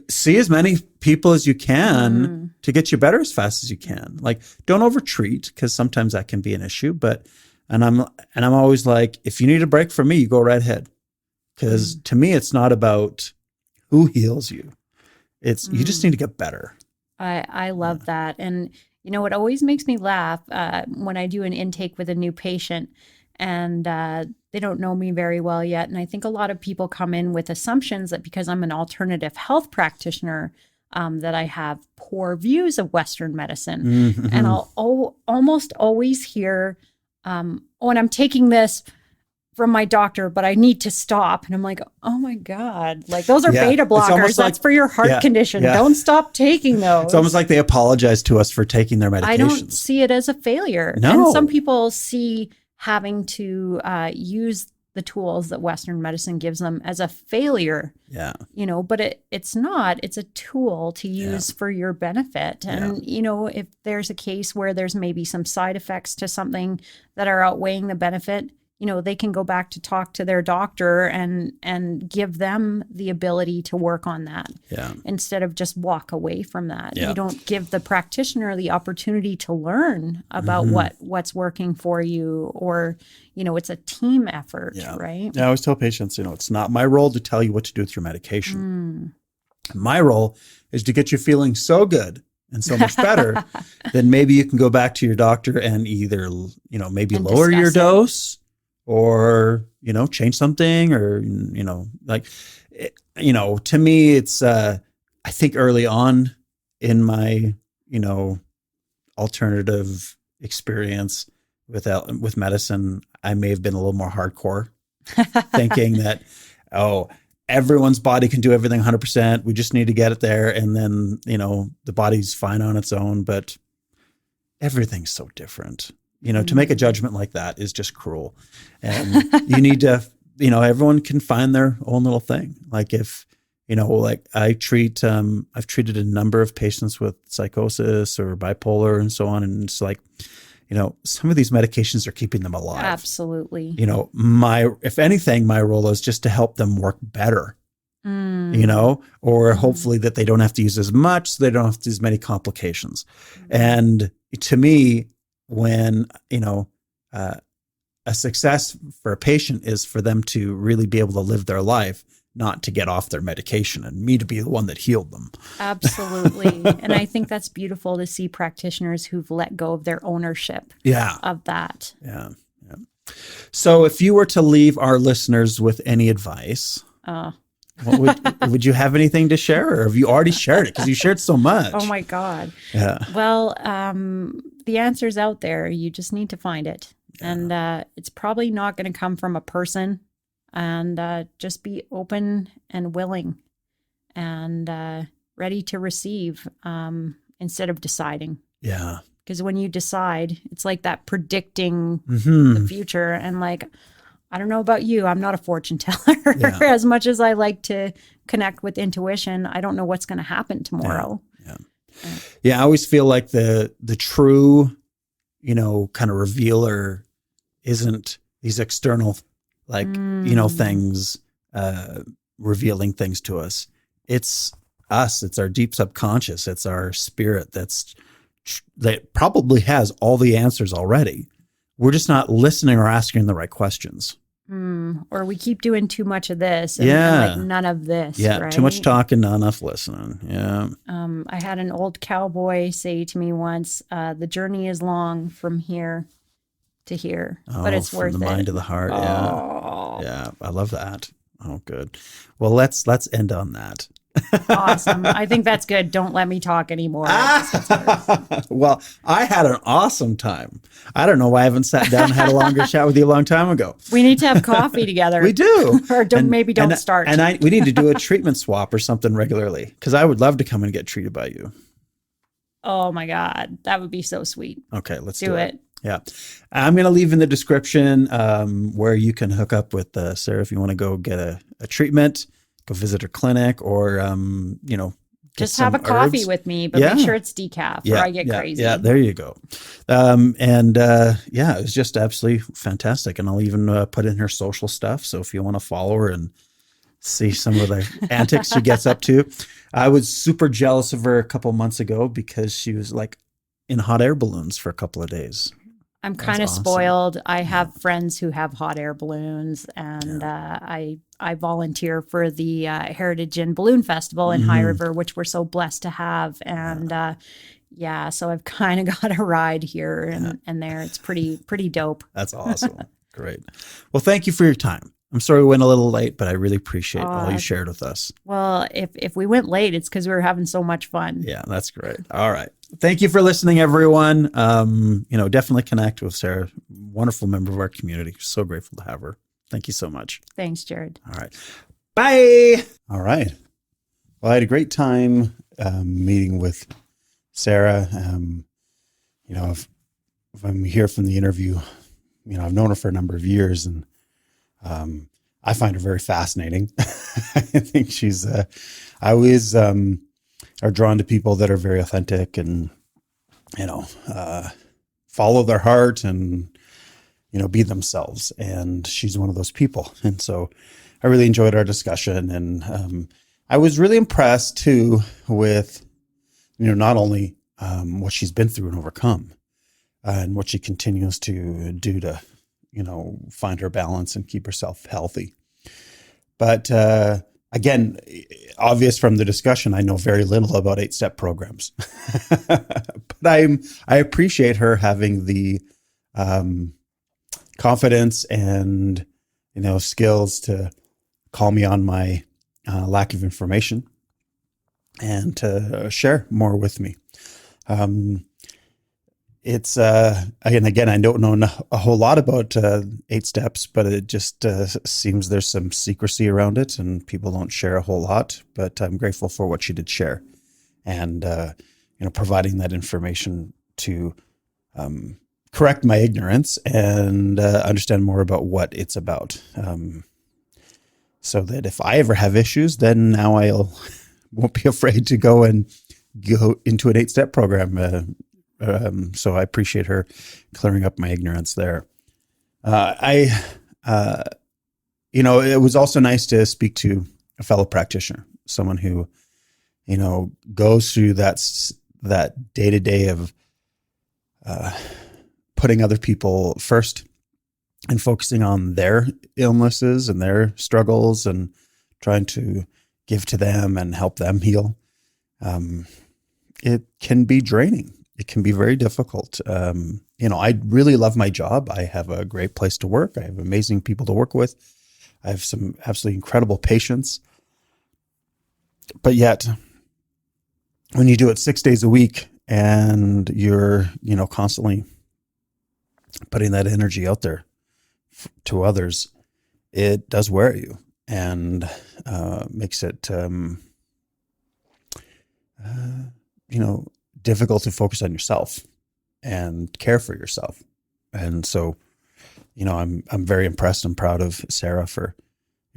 See as many people as you can to get you better as fast as you can. Like, don't overtreat because sometimes that can be an issue. And I'm always like, if you need a break from me, you go right ahead. Because to me, it's not about who heals you. You just need to get better. I love that. And, it always makes me laugh when I do an intake with a new patient and they don't know me very well yet. And I think a lot of people come in with assumptions that because I'm an alternative health practitioner, that I have poor views of Western medicine. Mm-hmm. And I'll almost always hear, and I'm taking this from my doctor, but I need to stop. And I'm like, oh my God, like those are beta blockers. That's for your heart condition. Yeah. Don't stop taking those. It's almost like they apologize to us for taking their medications. I don't see it as a failure. No. And some people see having to use the tools that Western medicine gives them as a failure. Yeah. But it's not. It's a tool to use for your benefit. And, if there's a case where there's maybe some side effects to something that are outweighing the benefit, they can go back to talk to their doctor and give them the ability to work on that instead of just walk away from that. Yeah. You don't give the practitioner the opportunity to learn about what's working for you, or, it's a team effort, right? Yeah, I always tell patients, it's not my role to tell you what to do with your medication. My role is to get you feeling so good and so much better, then maybe you can go back to your doctor and either, maybe lower your dose, or, change something, or, to me, it's, I think early on in my, alternative experience with medicine, I may have been a little more hardcore, thinking that, everyone's body can do everything 100%. We just need to get it there. And then, the body's fine on its own, but everything's so different. To make a judgment like that is just cruel. And you need to, everyone can find their own little thing. Like if, like I've treated a number of patients with psychosis or bipolar and so on. And it's like, some of these medications are keeping them alive. Absolutely. If anything, my role is just to help them work better, or hopefully that they don't have to use as much, so they don't have to use as many complications. And to me, when, a success for a patient is for them to really be able to live their life, not to get off their medication, and me to be the one that healed them. Absolutely. And I think that's beautiful to see practitioners who've let go of their ownership of that. Yeah. So if you were to leave our listeners with any advice, would you have anything to share, or have you already shared it? Because you shared so much. Oh my God. Yeah. Well, the answer's out there. You just need to find it. Yeah. And it's probably not going to come from a person. And just be open and willing and ready to receive instead of deciding. Yeah. Because when you decide, it's like that predicting the future. And like, I don't know about you, I'm not a fortune teller. Yeah. As much as I like to connect with intuition, I don't know what's going to happen tomorrow. Yeah. I always feel like the true, kind of revealer isn't these external, things, revealing things to us. It's us. It's our deep subconscious. It's our spirit that probably has all the answers already. We're just not listening or asking the right questions. Or we keep doing too much of this and none of this. Yeah, right? Too much talking, not enough listening. Yeah. I had an old cowboy say to me once, the journey is long from here to here, but it's worth it. From the mind to the heart. Oh. Yeah. I love that. Oh, good. Well, let's end on that. Awesome. I think that's good. Don't let me talk anymore. Well, I had an awesome time. I don't know why I haven't sat down and had a longer chat with you a long time ago. We need to have coffee together. We do. Or don't start. And we need to do a treatment swap or something regularly, because I would love to come and get treated by you. Oh my God. That would be so sweet. Okay, let's do it. Yeah. I'm going to leave in the description where you can hook up with Sara if you want to go get a treatment, go visit her clinic, or, just have a coffee with me, but make sure it's decaf or I get crazy. Yeah, there you go. It was just absolutely fantastic. And I'll even put in her social stuff. So if you want to follow her and see some of the antics she gets up to. I was super jealous of her a couple months ago because she was like in hot air balloons for a couple of days. I'm kind of spoiled. I have friends who have hot air balloons, and I'm I volunteer for the Heritage and Balloon Festival in High River, which we're so blessed to have. And so I've kind of got a ride here and there. It's pretty dope. That's awesome. Great. Well, thank you for your time. I'm sorry we went a little late, but I really appreciate all you shared with us. Well, if we went late, it's because we were having so much fun. Yeah, that's great. All right. Thank you for listening, everyone. Definitely connect with Sara, wonderful member of our community. So grateful to have her. Thank you so much. Thanks, Jared. All right. Bye. All right. Well, I had a great time meeting with Sara. If I'm here from the interview, I've known her for a number of years, and I find her very fascinating. I think she's, I always are drawn to people that are very authentic and, follow their heart and, be themselves. And she's one of those people. And so I really enjoyed our discussion. And I was really impressed too with, not only what she's been through and overcome and what she continues to do to, find her balance and keep herself healthy. But again, obvious from the discussion, I know very little about 8-step programs, but I appreciate her having the confidence and, skills to call me on my lack of information and to share more with me. It's, again, I don't know a whole lot about 8 steps, but it just seems there's some secrecy around it and people don't share a whole lot, but I'm grateful for what she did share and, providing that information to correct my ignorance and understand more about what it's about. So that if I ever have issues, then now won't be afraid to go into an 8-step program. So I appreciate her clearing up my ignorance there. It was also nice to speak to a fellow practitioner, someone who, goes through that day-to-day of putting other people first and focusing on their illnesses and their struggles and trying to give to them and help them heal. It can be draining. It can be very difficult. I really love my job. I have a great place to work. I have amazing people to work with. I have some absolutely incredible patients. But yet, when you do it 6 days a week and you're, constantly putting that energy out there to others, it does wear you and makes it, difficult to focus on yourself and care for yourself. And so, I'm very impressed and proud of Sara for,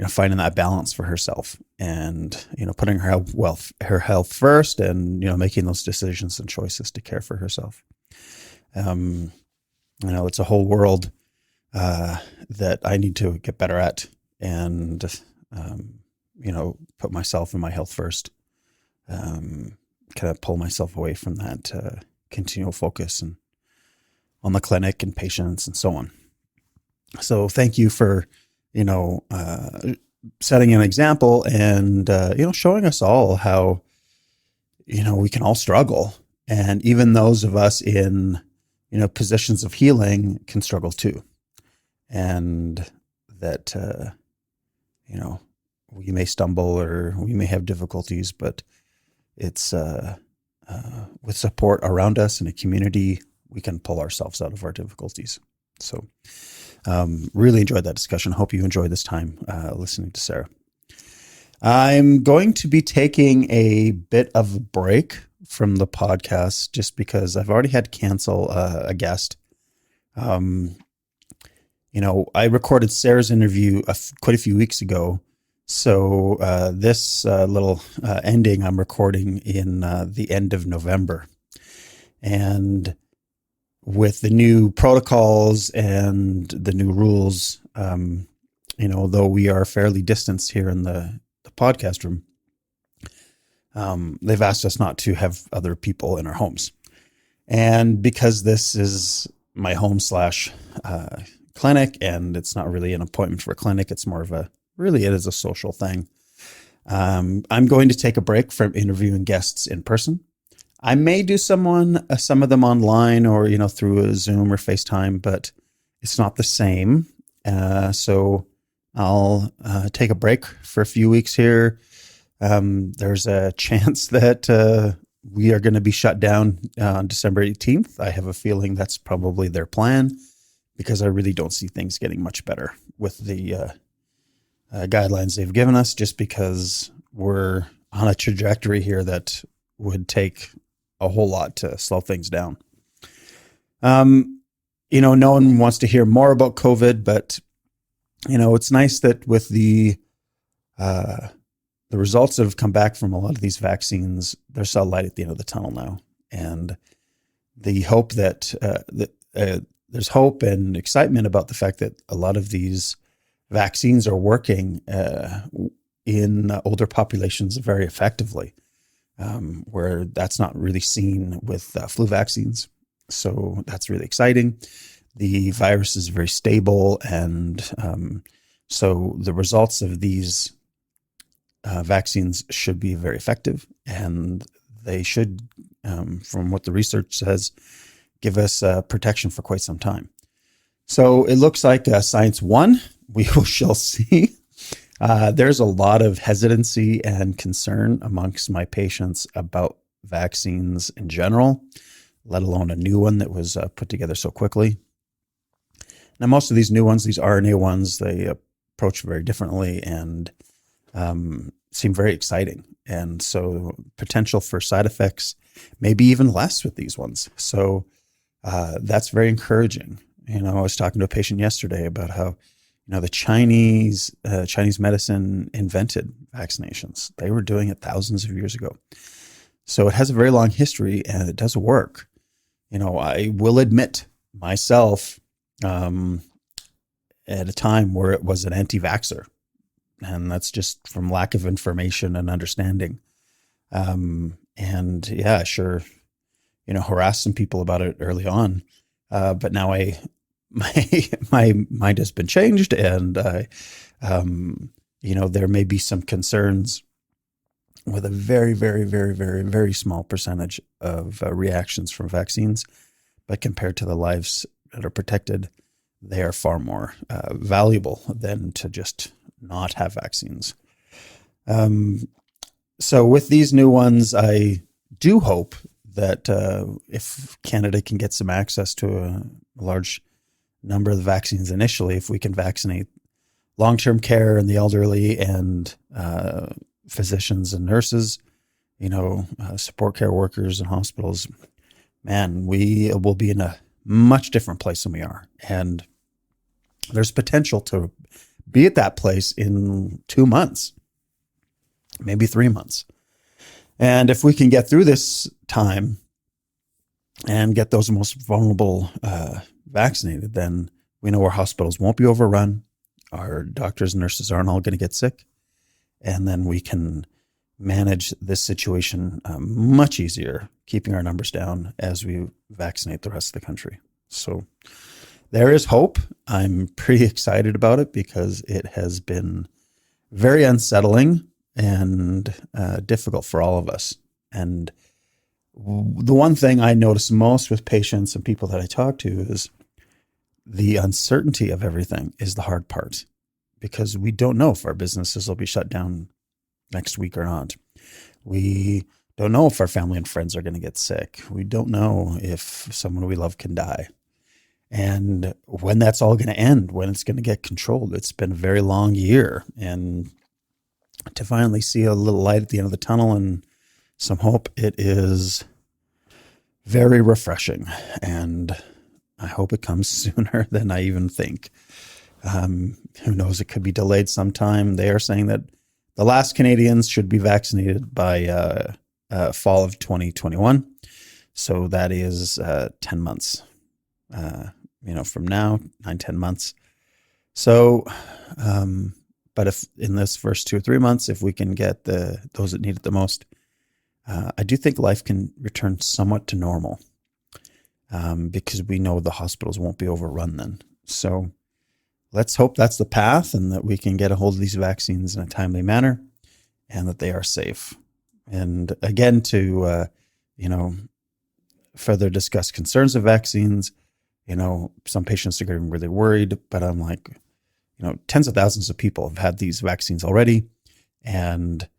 finding that balance for herself and, putting her health first and, making those decisions and choices to care for herself. It's a whole world that I need to get better at and, put myself and my health first. Kind of pull myself away from that continual focus and on the clinic and patients and so on. So thank you for, setting an example and, showing us all how, we can all struggle. And even those of us in, positions of healing can struggle too. And that, we may stumble or we may have difficulties, but it's with support around us in a community, we can pull ourselves out of our difficulties. So really enjoyed that discussion. Hope you enjoyed this time listening to Sara. I'm going to be taking a bit of a break from the podcast just because I've already had to cancel a guest. I recorded Sara's interview quite a few weeks ago. So this little ending I'm recording in the end of November. And with the new protocols and the new rules, though we are fairly distanced here in the podcast room, they've asked us not to have other people in our homes. And because this is my home / clinic, and it's not really an appointment for a clinic, it's more of a really it is a social thing. I'm going to take a break from interviewing guests in person. I may do some of them online or, through a Zoom or FaceTime, but it's not the same. So I'll take a break for a few weeks here. There's a chance that we are going to be shut down on December 18th. I have a feeling that's probably their plan because I really don't see things getting much better with the guidelines they've given us, just because we're on a trajectory here that would take a whole lot to slow things down. No one wants to hear more about COVID, but, it's nice that with the results that have come back from a lot of these vaccines, there's a light at the end of the tunnel now. And the hope that there's hope and excitement about the fact that a lot of these vaccines are working in older populations very effectively, where that's not really seen with flu vaccines. So that's really exciting. The virus is very stable. And so the results of these vaccines should be very effective. And they should, from what the research says, give us protection for quite some time. So it looks like science won. We shall see. There's a lot of hesitancy and concern amongst my patients about vaccines in general, let alone a new one that was put together so quickly. Now, most of these new ones, these RNA ones, they approach very differently and seem very exciting. And so potential for side effects, maybe even less with these ones. So that's very encouraging. I was talking to a patient yesterday about how, the Chinese medicine invented vaccinations. They were doing it thousands of years ago. So it has a very long history and it does work. I will admit myself at a time where it was an anti-vaxxer, and that's just from lack of information and understanding. And yeah, sure, harassed some people about it early on. But now my mind has been changed, and there may be some concerns with a very, very, very, very, very small percentage of reactions from vaccines, but compared to the lives that are protected, they are far more valuable than to just not have vaccines. So with these new ones, I do hope that if Canada can get some access to a large number of the vaccines initially, if we can vaccinate long-term care and the elderly and physicians and nurses, support care workers and hospitals, man, we will be in a much different place than we are. And there's potential to be at that place in 2 months, maybe 3 months. And if we can get through this time and get those most vulnerable vaccinated, then we know our hospitals won't be overrun. Our doctors and nurses aren't all going to get sick. And then we can manage this situation much easier, keeping our numbers down as we vaccinate the rest of the country. So there is hope. I'm pretty excited about it because it has been very unsettling and difficult for all of us. And the one thing I notice most with patients and people that I talk to is the uncertainty of everything is the hard part, because we don't know if our businesses will be shut down next week or not. We don't know if our family and friends are going to get sick. We don't know if someone we love can die. And when that's all going to end, when it's going to get controlled. It's been a very long year. And to finally see a little light at the end of the tunnel and some hope, it is very refreshing. And I hope it comes sooner than I even think. Who knows? It could be delayed sometime. They are saying that the last Canadians should be vaccinated by fall of 2021. So that is 10 months, from now, 9-10 months. So, but if in this first 2 or 3 months, if we can get those that need it the most, I do think life can return somewhat to normal, because we know the hospitals won't be overrun then. So let's hope that's the path, and that we can get a hold of these vaccines in a timely manner, and that they are safe. And again, to, further discuss concerns of vaccines, some patients are getting really worried, but I'm like, tens of thousands of people have had these vaccines already. And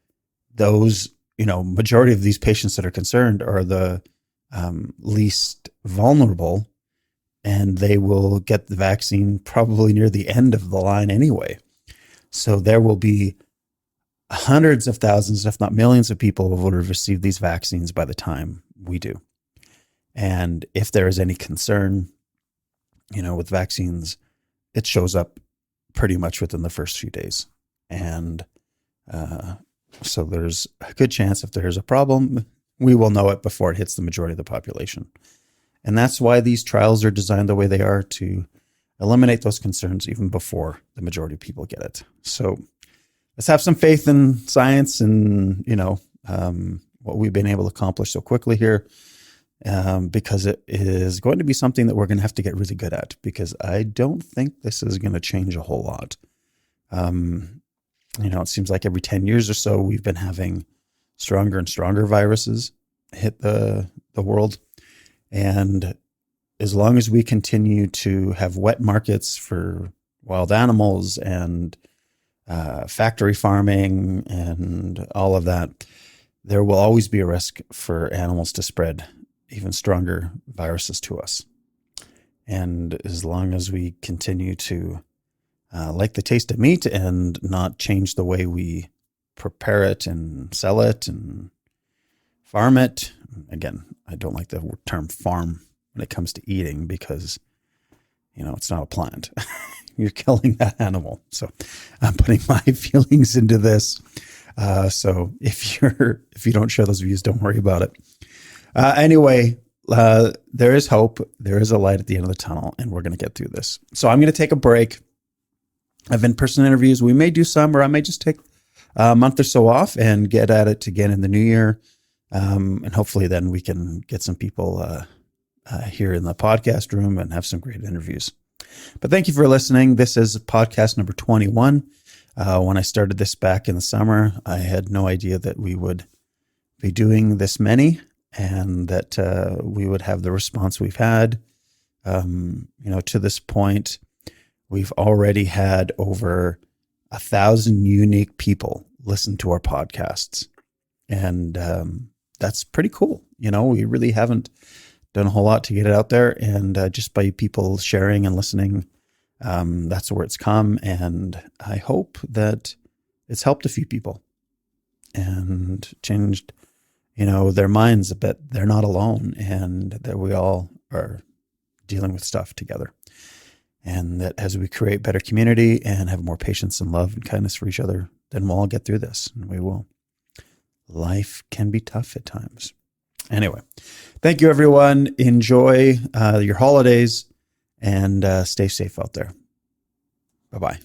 those, majority of these patients that are concerned are the least vulnerable, and they will get the vaccine probably near the end of the line anyway. So there will be hundreds of thousands, if not millions of people who will have received these vaccines by the time we do. And if there is any concern, with vaccines, it shows up pretty much within the first few days. And so there's a good chance if there's a problem, we will know it before it hits the majority of the population. And that's why these trials are designed the way they are, to eliminate those concerns even before the majority of people get it. So let's have some faith in science and, what we've been able to accomplish so quickly here, because it is going to be something that we're going to have to get really good at, because I don't think this is going to change a whole lot. It seems like every 10 years or so, we've been having stronger and stronger viruses hit the world. And as long as we continue to have wet markets for wild animals and factory farming and all of that, there will always be a risk for animals to spread even stronger viruses to us. And as long as we continue to like the taste of meat and not change the way we prepare it and sell it and farm it. Again, I don't like the term farm when it comes to eating, because, it's not a plant. You're killing that animal. So I'm putting my feelings into this. So if you don't share those views, don't worry about it. Anyway, there is hope. There is a light at the end of the tunnel, and we're going to get through this. So I'm going to take a break of in-person interviews. We may do some, or I may just take a month or so off and get at it again in the new year. And hopefully then we can get some people here in the podcast room and have some great interviews. But thank you for listening. This is podcast number 21. When I started this back in the summer, I had no idea that we would be doing this many, and that we would have the response we've had. To this point, we've already had over 1,000 unique people listen to our podcasts. And that's pretty cool. We really haven't done a whole lot to get it out there. And just by people sharing and listening, that's where it's come. And I hope that it's helped a few people and changed, their minds a bit. They're not alone, and that we all are dealing with stuff together. And that as we create better community and have more patience and love and kindness for each other, then we'll all get through this, and we will. Life can be tough at times. Anyway, thank you, everyone. Enjoy your holidays, and stay safe out there. Bye-bye.